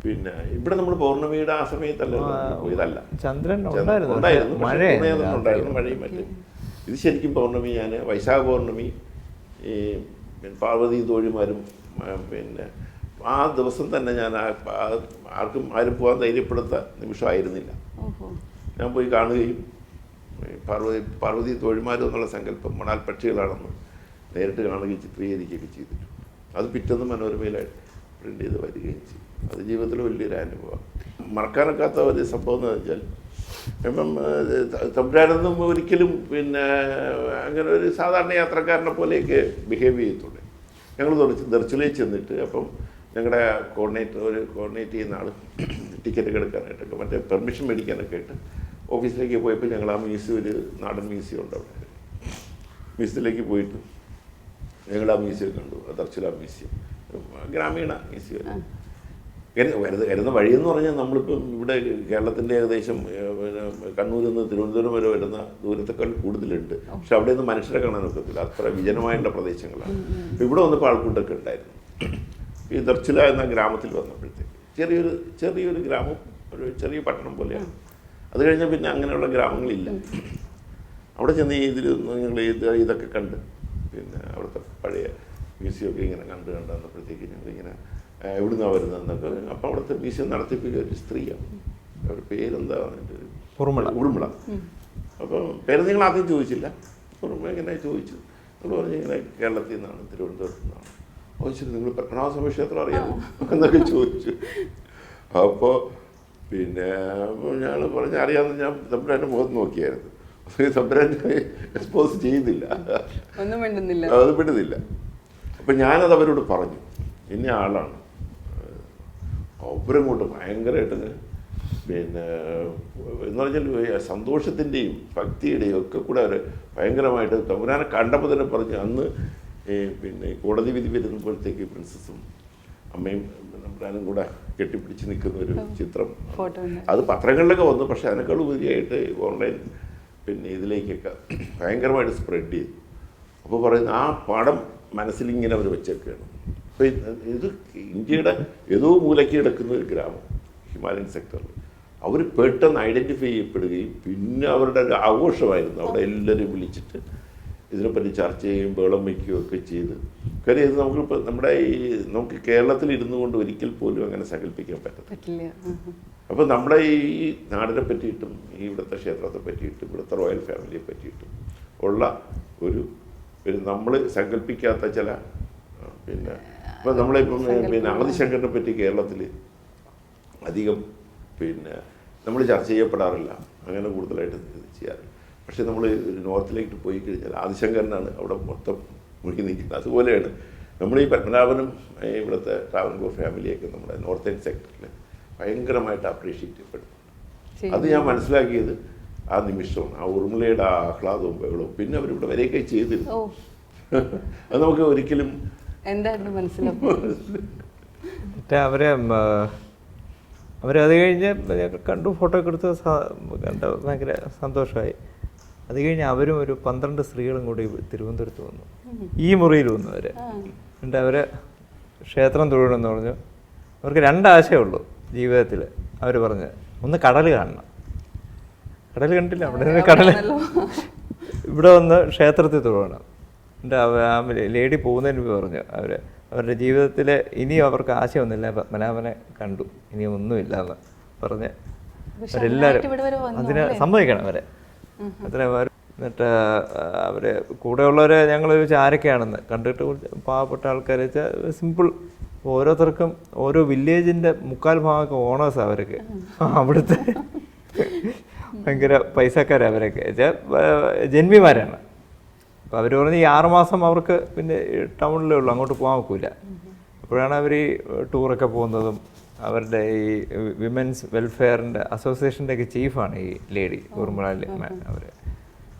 പിന്നെ ഇവിടെ നമ്മൾ പൗർണമിയുടെ ആ സമയത്തല്ലല്ലോ ഇതല്ല ചന്ദ്രൻ ഉണ്ടായിരുന്നു ഉണ്ടായിരുന്നു, ഉണ്ടായിരുന്നു മഴയും മറ്റും. ഇത് ശരിക്കും പൗർണമി ഞാൻ വൈശാഖ പൗർണമി ഈ പാർവതി തോഴിമാരും പിന്നെ ആ ദിവസം തന്നെ ഞാൻ ആരും പോകാൻ ധൈര്യപ്പെടുത്ത നിമിഷമായിരുന്നില്ല. ഞാൻ പോയി കാണുകയും പാർവതി തോഴിമാരും എന്നുള്ള സങ്കല്പം മണാൽ പക്ഷികളാണെന്ന് നേരിട്ട് കാണുകയും ചിത്രീകരിക്കുകയൊക്കെ ചെയ്തിട്ടുണ്ട്. അത് പിറ്റേന്ന് മനോരമയിലായിട്ട് പ്രിൻ്റ് ചെയ്ത് വരികയും ചെയ്യും. അത് ജീവിതത്തിൽ വലിയൊരു അനുഭവമാണ്. മറക്കാനൊക്കാത്ത ഒരു സംഭവം എന്ന് വെച്ചാൽ ഇപ്പം തമ്പുരാനൊന്നും ഒരിക്കലും പിന്നെ അങ്ങനെ ഒരു സാധാരണ യാത്രക്കാരനെ പോലെയൊക്കെ ബിഹേവ് ചെയ്യത്തുള്ളൂ. ഞങ്ങൾ ദർച്ചിലയിൽ ചെന്നിട്ട് അപ്പം ഞങ്ങളുടെ കോർഡിനേറ്റ് ചെയ്യുന്ന ആൾ ടിക്കറ്റ് എടുക്കാനായിട്ടൊക്കെ മറ്റേ പെർമിഷൻ മേടിക്കാനൊക്കെ ആയിട്ട് ഓഫീസിലേക്ക് പോയപ്പോൾ ഞങ്ങൾ ആ മ്യൂസിയം, ഒരു നാടൻ മ്യൂസിയം ഉണ്ട് അവിടെ, മ്യൂസിയത്തിലേക്ക് പോയിട്ട് ഞങ്ങൾ ആ മ്യൂസിയം കണ്ടു. ദർച്ചില മ്യൂസിയം ഗ്രാമീണ മ്യൂസിയം. വരുന്ന വഴിയെന്ന് പറഞ്ഞാൽ നമ്മളിപ്പം ഇവിടെ കേരളത്തിൻ്റെ ഏകദേശം കണ്ണൂരിൽ നിന്ന് തിരുവനന്തപുരം വരെ വരുന്ന ദൂരത്തേക്കാൾ കൂടുതലുണ്ട്. പക്ഷെ അവിടെ നിന്ന് മനുഷ്യരെ കാണാൻ ഒക്കത്തില്ല, അത്ര വിജനമായുള്ള പ്രദേശങ്ങളാണ്. ഇവിടെ വന്നപ്പോൾ ആൾക്കൂട്ടൊക്കെ ഉണ്ടായിരുന്നു. ഈ ദർച്ചില എന്ന ഗ്രാമത്തിൽ വന്നപ്പോഴത്തേക്ക് ചെറിയൊരു ഗ്രാമം, ഒരു ചെറിയ പട്ടണം പോലെയാണ്. അത് കഴിഞ്ഞാൽ പിന്നെ അങ്ങനെയുള്ള ഗ്രാമങ്ങളില്ല. അവിടെ ചെന്ന് ഞങ്ങൾ ഇതൊക്കെ കണ്ട് പിന്നെ അവിടുത്തെ പഴയ മ്യൂസിയമൊക്കെ ഇങ്ങനെ കണ്ടപ്പോഴത്തേക്ക് ഞങ്ങളിങ്ങനെ എവിടുന്നാണ് വരുന്നതെന്നൊക്കെ. അപ്പം അവിടുത്തെ മ്യൂസിയം നടത്തിപ്പിക്കുക ഒരു സ്ത്രീയാണ്, അവരുടെ പേരെന്താ, ഉറുമിള. അപ്പം പേര് നിങ്ങൾ ആദ്യം ചോദിച്ചില്ല, ഉറുമിള ഇങ്ങനെ ചോദിച്ചു. നമ്മൾ പറഞ്ഞു ഇങ്ങനെ കേരളത്തിൽ നിന്നാണ്, തിരുവനന്തപുരത്ത് നിന്നാണ്. ചോദിച്ചിട്ട് നിങ്ങൾ പത്മനാഭസ്വാമി ക്ഷേത്രം അറിയാമോ എന്നൊക്കെ ചോദിച്ചു. അപ്പോൾ പിന്നെ ഞങ്ങൾ പറഞ്ഞ് അറിയാമെന്ന് ഞാൻ തമ്പുരാൻ്റെ മുഖത്ത് നോക്കിയായിരുന്നു. തമ്പുരാൻ എക്സ്പോസ് ചെയ്യുന്നില്ല, അത് വിടുന്നില്ല. അപ്പം ഞാനത് അവരോട് പറഞ്ഞു, ഇന്ന ആളാണ്. അവരും കൊണ്ട് ഭയങ്കരമായിട്ട് പിന്നെ എന്ന് പറഞ്ഞാൽ സന്തോഷത്തിൻ്റെയും ഭക്തിയുടെയും ഒക്കെ കൂടെ അവർ ഭയങ്കരമായിട്ട് തമ്പുരാനെ കണ്ടപ്പോൾ തന്നെ പറഞ്ഞു. അന്ന് പിന്നെ കോടതി വിധി വരുമ്പോഴത്തേക്ക് പ്രിൻസസും അമ്മയും തമ്പുരാനും കൂടെ കെട്ടിപ്പിടിച്ച് നിൽക്കുന്ന ഒരു ചിത്രം, അത് പത്രങ്ങളിലൊക്കെ വന്നു. പക്ഷെ അതിനേക്കാൾ ഉപരിയായിട്ട് ഓൺലൈൻ പിന്നെ ഇതിലേക്കൊക്കെ ഭയങ്കരമായിട്ട് സ്പ്രെഡ് ചെയ്തു. അപ്പോൾ പറയുന്ന ആ പടം മനസ്സിലിങ്ങനെ അവർ വെച്ചേക്കുകയാണ്. അപ്പോൾ ഇത് ഇന്ത്യയുടെ ഏതോ മൂലയ്ക്ക് കിടക്കുന്ന ഒരു ഗ്രാമം, ഹിമാലയൻ സെക്ടറിൽ അവർ പെട്ടെന്ന് ഐഡൻറ്റിഫൈ ചെയ്യപ്പെടുകയും പിന്നെ അവരുടെ ഒരു ആഘോഷമായിരുന്നു. അവിടെ എല്ലാവരും വിളിച്ചിട്ട് ഇതിനെപ്പറ്റി ചർച്ച ചെയ്യുകയും ബഹളം വയ്ക്കുകയും ഒക്കെ ചെയ്ത്. കാര്യം ഇത് നമുക്കിപ്പോൾ നമുക്ക് കേരളത്തിൽ ഇരുന്നു കൊണ്ട് ഒരിക്കൽ പോലും അങ്ങനെ സങ്കല്പിക്കാൻ പറ്റില്ല. അപ്പോൾ നമ്മുടെ ഈ നാടിനെ പറ്റിയിട്ടും ഇവിടുത്തെ ക്ഷേത്രത്തെ പറ്റിയിട്ടും ഇവിടുത്തെ റോയൽ ഫാമിലിയെ പറ്റിയിട്ടും ഉള്ള ഒരു നമ്മൾ സങ്കല്പിക്കാത്ത ചില പിന്നെ ഇപ്പം നമ്മളിപ്പം പിന്നെ ആദിശങ്കരനെ പറ്റി കേരളത്തിൽ അധികം പിന്നെ നമ്മൾ ചർച്ച ചെയ്യപ്പെടാറില്ല, അങ്ങനെ കൂടുതലായിട്ട് ചെയ്യാറില്ല. പക്ഷേ നമ്മൾ നോർത്തിലേക്ക് പോയി കഴിഞ്ഞാൽ ആദിശങ്കരനാണ് അവിടെ മൊത്തം മുഴുകി നിൽക്കുന്നത്. അതുപോലെയാണ് നമ്മൾ ഈ പത്മനാഭനും ഇവിടുത്തെ ട്രാവൻകൂർ ഫാമിലിയൊക്കെ നമ്മുടെ നോർത്തേൺ സെക്ടറിൽ ഭയങ്കരമായിട്ട് അപ്രീഷിയേറ്റ് ചെയ്യപ്പെടുന്നു. അത് ഞാൻ മനസ്സിലാക്കിയത് ആ നിമിഷമാണ്, ആ ഉറുമിളയുടെ ആ ആഹ്ലാദവും ബഹളവും. പിന്നെ അവരിവിടെ വരെയൊക്കെ ചെയ്തിരുന്നു. അത് നമുക്ക് ഒരിക്കലും എന്തായിരുന്നു മനസ്സിലാക്കുന്നത്. അവരത് കഴിഞ്ഞ് കണ്ടു, ഫോട്ടോ ഒക്കെ എടുത്ത് കണ്ട ഭയങ്കര സന്തോഷമായി. അത് കഴിഞ്ഞ് അവരും ഒരു 12 സ്ത്രീകളും കൂടി തിരുവനന്തപുരത്ത് വന്നു, ഈ മുറിയിൽ വന്നു. എന്നിട്ട് അവർ ക്ഷേത്രം തൊഴണമെന്ന് പറഞ്ഞു. അവർക്ക് 2 ആശയമുള്ളൂ ജീവിതത്തിൽ. അവർ പറഞ്ഞ്, ഒന്ന് കടൽ കാണണം, കടൽ കണ്ടില്ല, അവിടെ നിന്ന് കടൽ, ഇവിടെ വന്ന് ക്ഷേത്രത്തിൽ തൊഴണം. എന്നിട്ട് ആ ലേഡി പോകുന്നതിന് മുമ്പ് പറഞ്ഞു അവരുടെ ജീവിതത്തിൽ ഇനിയും അവർക്ക് ആശയമൊന്നുമില്ല, പത്മനാഭനെ കണ്ടു, ഇനിയും ഒന്നുമില്ല എന്ന് പറഞ്ഞ് അവരെല്ലാവരും അതിന് സമ്മതിക്കണം അവരെ അത്ര. എന്നിട്ട് അവർ കൂടെയുള്ളവരെ ഞങ്ങൾ ചോദിച്ചാൽ ആരൊക്കെയാണെന്ന് കണ്ടിട്ട് പാവപ്പെട്ട ആൾക്കാർ വെച്ചാൽ സിമ്പിൾ, ഓരോരുത്തർക്കും ഓരോ വില്ലേജിൻ്റെ 3/4 ഭാഗമൊക്കെ ഓണേഴ്സാണ് അവരൊക്കെ, അവിടുത്തെ ഭയങ്കര പൈസക്കാരാണ് അവരൊക്കെ വെച്ചാൽ ജന്മിമാരാണ്. അപ്പോൾ അവർ പറഞ്ഞ് ഈ 6 മാസം അവർക്ക് പിന്നെ ടൗണിലേ ഉള്ളൂ, അങ്ങോട്ട് പോകാൻ ഒക്കില്ല. അപ്പോഴാണ് അവർ ഈ ടൂറൊക്കെ പോകുന്നതും. അവരുടെ ഈ വിമൻസ് വെൽഫെയറിൻ്റെ അസോസിയേഷൻ്റെ ഒക്കെ ചീഫാണ് ഈ ലേഡി ഉറുമിള. അവർ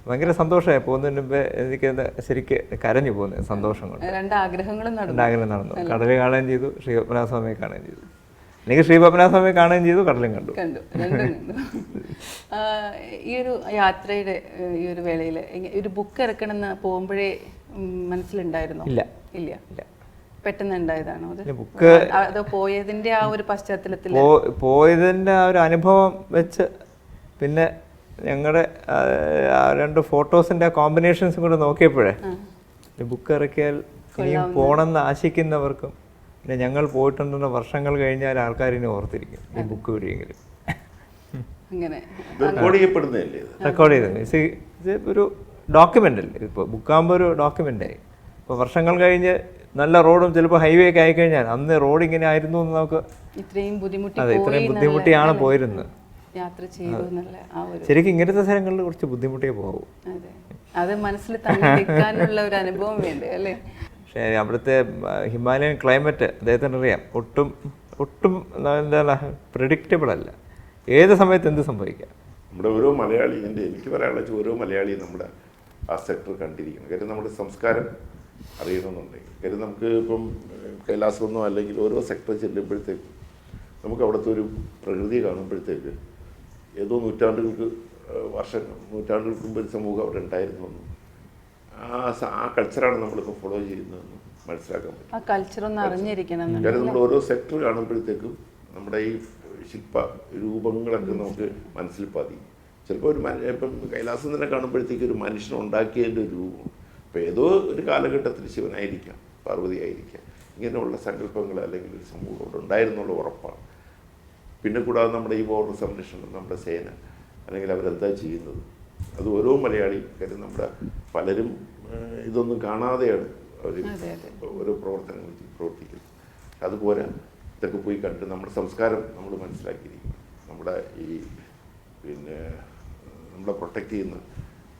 ഭയങ്കര സന്തോഷമായി പോകുന്നതിന് മുമ്പേ എനിക്ക് ശരിക്ക് കരഞ്ഞു പോകുന്നത് സന്തോഷം കൊണ്ട്. 2 ആഗ്രഹങ്ങളും നടന്നു. കടൽ കാണുകയും ചെയ്തു, ശ്രീ പത്മനാഭസ്വാമിയെ കാണുകയും ചെയ്തു. എനിക്ക് ശ്രീ പത്മനാഭസ്വാമിയെ കാണുകയും ചെയ്തു, കടലും കണ്ടു. ഈ ഒരു യാത്രയുടെ ഈ ഒരു വേളയിൽ ഒരു ബുക്ക് ഇറക്കണമെന്ന് പോകുമ്പോഴേ മനസ്സിലുണ്ടായിരുന്നോ? ഇല്ല. പെട്ടെന്ന് ഉണ്ടായതാണോ അത്? ബുക്ക് അതോ പോയതിന്റെ ആ ഒരു പശ്ചാത്തലത്തിൽ? പോയതിൻ്റെ ആ ഒരു അനുഭവം വെച്ച് പിന്നെ ഞങ്ങളുടെ രണ്ട് ഫോട്ടോസിൻ്റെ കോമ്പിനേഷൻസും കൂടെ നോക്കിയപ്പോഴേ ഈ ബുക്ക് ഇറക്കിയാൽ ഇനിയും പോകണമെന്ന് ആശിക്കുന്നവർക്കും പിന്നെ ഞങ്ങൾ പോയിട്ടുണ്ടെന്ന് വർഷങ്ങൾ കഴിഞ്ഞാൽ ആൾക്കാരിനെ ഓർത്തിരിക്കും ഈ ബുക്ക് വഴിയെങ്കിലും. അങ്ങനെ റെക്കോർഡ് ചെയ്യപ്പെടുന്നതല്ലേ ഇത്? റെക്കോർഡ് ചെയ്ത് ഇത് ഒരു ഡോക്യുമെൻ്റ് അല്ലേ ഇപ്പോൾ ബുക്കാകുമ്പോൾ ഒരു ഡോക്യുമെൻ്റായി. ഇപ്പോൾ വർഷങ്ങൾ കഴിഞ്ഞ് നല്ല റോഡും ചിലപ്പോൾ ഹൈവേ ഒക്കെ ആയിക്കഴിഞ്ഞാൽ അന്ന് റോഡ് ഇങ്ങനെ ആയിരുന്നു എന്ന് നമുക്ക് ഇത്രയും ഇത്രയും ബുദ്ധിമുട്ടിയാണ് പോയിരുന്നത്. യാത്ര ചെയ്തു എന്നുള്ള ആ ഒരു ശരിക്കും ഇങ്ങനത്തെ സ്ഥലങ്ങളിൽ കുറച്ച് ബുദ്ധിമുട്ടിയേ പോകും. അതെ, അത് മനസ്സിൽ തങ്ങി നിൽക്കാനുള്ള ഒരു അനുഭവം വേണ്ടേ അല്ലേ? പക്ഷേ അവിടുത്തെ ഹിമാലയൻ ക്ലൈമറ്റ് അദ്ദേഹത്തിന് അറിയാം, ഒട്ടും എന്താണ് പ്രിഡിക്റ്റബിൾ അല്ല. ഏത് സമയത്ത് എന്ത് സംഭവിക്കാം. നമ്മുടെ ഓരോ മലയാളി എനിക്ക് പറയാനുള്ള ഓരോ മലയാളിയും നമ്മുടെ ആ സെക്ടർ കണ്ടിരിക്കണം. കാര്യം നമ്മുടെ സംസ്കാരം അറിയണമെന്നുണ്ടെങ്കിൽ, കാര്യം നമുക്ക് ഇപ്പം കൈലാസമൊന്നും അല്ലെങ്കിൽ ഓരോ സെക്ടർ ചെല്ലുമ്പോഴത്തേക്ക് നമുക്ക് അവിടുത്തെ ഒരു പ്രകൃതി കാണുമ്പോഴത്തേക്ക് ഏതോ നൂറ്റാണ്ടുകൾക്ക് മുമ്പ് ഒരു സമൂഹം അവിടെ ഉണ്ടായിരുന്നുവെന്നും ആ കൾച്ചറാണ് നമ്മളിപ്പോൾ ഫോളോ ചെയ്യുന്നതെന്നും മനസ്സിലാക്കാൻ പറ്റും. ആ കൾച്ചർ ഒന്ന് അറിഞ്ഞിരിക്കണം. കാര്യം നമ്മൾ ഓരോ സെക്ടർ കാണുമ്പോഴത്തേക്കും നമ്മുടെ ഈ ശില്പ രൂപങ്ങളൊക്കെ നമുക്ക് മനസ്സിൽ പതിയും. ചിലപ്പോൾ ഇപ്പം കൈലാസം തന്നെ കാണുമ്പോഴത്തേക്ക് ഒരു മനുഷ്യൻ ഉണ്ടാക്കിയതിൻ്റെ ഒരു രൂപം. അപ്പോൾ ഏതോ ഒരു കാലഘട്ടത്തിൽ ശിവനായിരിക്കാം, പാർവതി ആയിരിക്കാം, ഇങ്ങനെയുള്ള സങ്കല്പങ്ങൾ അല്ലെങ്കിൽ ഒരു സമൂഹം അവിടെ ഉണ്ടായിരുന്നുള്ള ഉറപ്പാണ്. പിന്നെ കൂടാതെ നമ്മുടെ ഈ ബോർഡർ സംരക്ഷണം, നമ്മുടെ സേന അല്ലെങ്കിൽ അവരെന്താ ചെയ്യുന്നത്, അത് ഓരോ മലയാളി കാര്യം നമ്മുടെ പലരും ഇതൊന്നും കാണാതെയാണ് അവർ ഓരോ പ്രവർത്തനങ്ങൾ പ്രവർത്തിക്കുന്നത്. അതുപോലെ ഇതൊക്കെ പോയി കണ്ട് നമ്മുടെ സംസ്കാരം നമ്മൾ മനസ്സിലാക്കിയിരിക്കണം. നമ്മുടെ ഈ പിന്നെ നമ്മളെ പ്രൊട്ടക്റ്റ് ചെയ്യുന്ന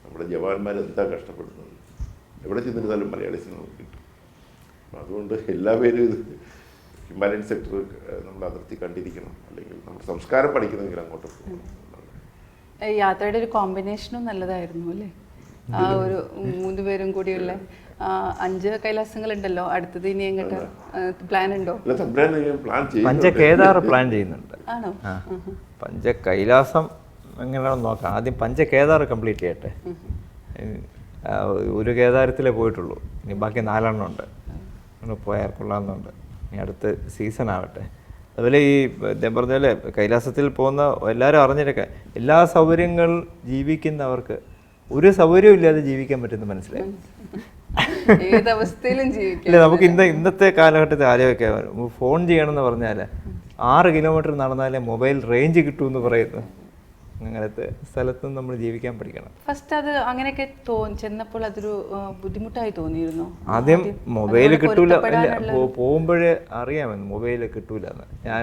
നമ്മുടെ ജവാന്മാരെന്താ കഷ്ടപ്പെടുന്നത്, എവിടെ ചെന്നിരുന്നാലും മലയാളി സിനിമ കിട്ടും. അതുകൊണ്ട് എല്ലാവരും ഇത് ഹിമാലയൻ സെക്ടർ നമ്മൾ അതിർത്തി കണ്ടിരിക്കണം, അല്ലെങ്കിൽ നമ്മുടെ സംസ്കാരം പഠിക്കണമെങ്കിൽ അങ്ങോട്ട് പോകണം. യാത്രയുടെ ഒരു കോമ്പിനേഷനും നല്ലതായിരുന്നു അല്ലേ? ആ ഒരു 3 പേരും കൂടിയുള്ള 5 കൈലാസങ്ങളുണ്ടല്ലോ. അടുത്തത് ഇനി എങ്ങോട്ട് പ്ലാൻ ഉണ്ടോ? പഞ്ചകേദാർ പ്ലാൻ ചെയ്യുന്നുണ്ട്. ആണോ? പഞ്ചകൈലാസം എങ്ങനെയാണെന്ന് നോക്കാം. ആദ്യം പഞ്ചകേദാർ കംപ്ലീറ്റ് ചെയ്യട്ടെ. ഒരു കേദാരത്തിലേ പോയിട്ടുള്ളൂ, ഇനി ബാക്കി 4 ഉണ്ട്. അങ്ങനെ പോയാൽ കൊള്ളാമെന്നുണ്ട്. ഇനി അടുത്ത സീസൺ ആവട്ടെ. അതുപോലെ ഈ ഞാൻ പറഞ്ഞാൽ കൈലാസത്തിൽ പോകുന്ന എല്ലാവരും അറിഞ്ഞിട്ടൊക്കെ എല്ലാ സൗകര്യങ്ങൾ ജീവിക്കുന്നവർക്ക് ഒരു സൗകര്യവും ഇല്ലാതെ ജീവിക്കാൻ പറ്റുമെന്ന് മനസ്സിലായി. ഏതവസ്ഥയിലും ഇല്ല, നമുക്ക് ഇന്നത്തെ കാലഘട്ടത്തിൽ ആലോചിക്കാം. ഫോൺ ചെയ്യണമെന്ന് പറഞ്ഞാൽ 6 കിലോമീറ്റർ നടന്നാലേ മൊബൈൽ റേഞ്ച് കിട്ടുമെന്ന് പറയുന്നു. അങ്ങനത്തെ സ്ഥലത്തും നമ്മൾ ജീവിക്കാൻ പഠിക്കണം. ഫസ്റ്റ് അത് അങ്ങനെയൊക്കെ ചെന്നപ്പോൾ അതൊരു ബുദ്ധിമുട്ടായി തോന്നിയിരുന്നു. ആദ്യം മൊബൈൽ കിട്ടൂല, പോകുമ്പോഴേ അറിയാമെന്ന് മൊബൈൽ കിട്ടൂല എന്ന്. ഞാൻ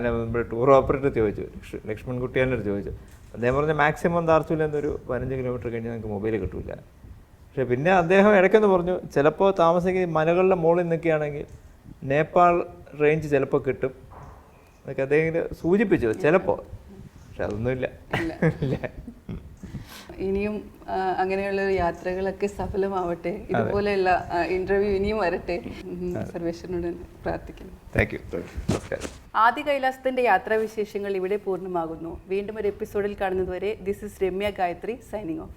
ടൂർ ഓപ്പറേറ്റർ ചോദിച്ചു, ലക്ഷ്മൺകുട്ടിയാനോട് ചോദിച്ചു. അദ്ദേഹം പറഞ്ഞ മാക്സിമം താർച്ചൂല എന്നൊരു 15 കിലോമീറ്റർ കഴിഞ്ഞാൽ നിങ്ങൾക്ക് മൊബൈൽ കിട്ടൂല. പക്ഷെ പിന്നെ അദ്ദേഹം ഇടയ്ക്കൊന്ന് പറഞ്ഞു, ചിലപ്പോൾ താമസിക്കുന്ന മലകളുടെ മുകളിൽ നിൽക്കുകയാണെങ്കിൽ നേപ്പാൾ റേഞ്ച് ചിലപ്പോൾ കിട്ടും എന്നൊക്കെ അദ്ദേഹം സൂചിപ്പിച്ചു. ചിലപ്പോൾ, പക്ഷെ അതൊന്നുമില്ല. ഇനിയും അങ്ങനെയുള്ള യാത്രകളൊക്കെ സഫലമാവട്ടെ. ഇതുപോലെയുള്ള ഇന്റർവ്യൂ ഇനിയും വരട്ടെ. സർവേശ്വരനോട് പ്രാർത്ഥിക്കുന്നു. Thank you. നമസ്കാരം. ആദി കൈലാസത്തിന്റെ യാത്രാവിശേഷങ്ങൾ ഇവിടെ പൂർണ്ണമാകുന്നു. വീണ്ടും ഒരു എപ്പിസോഡിൽ കാണുന്നതുവരെ this is Ramya Gayathri signing of.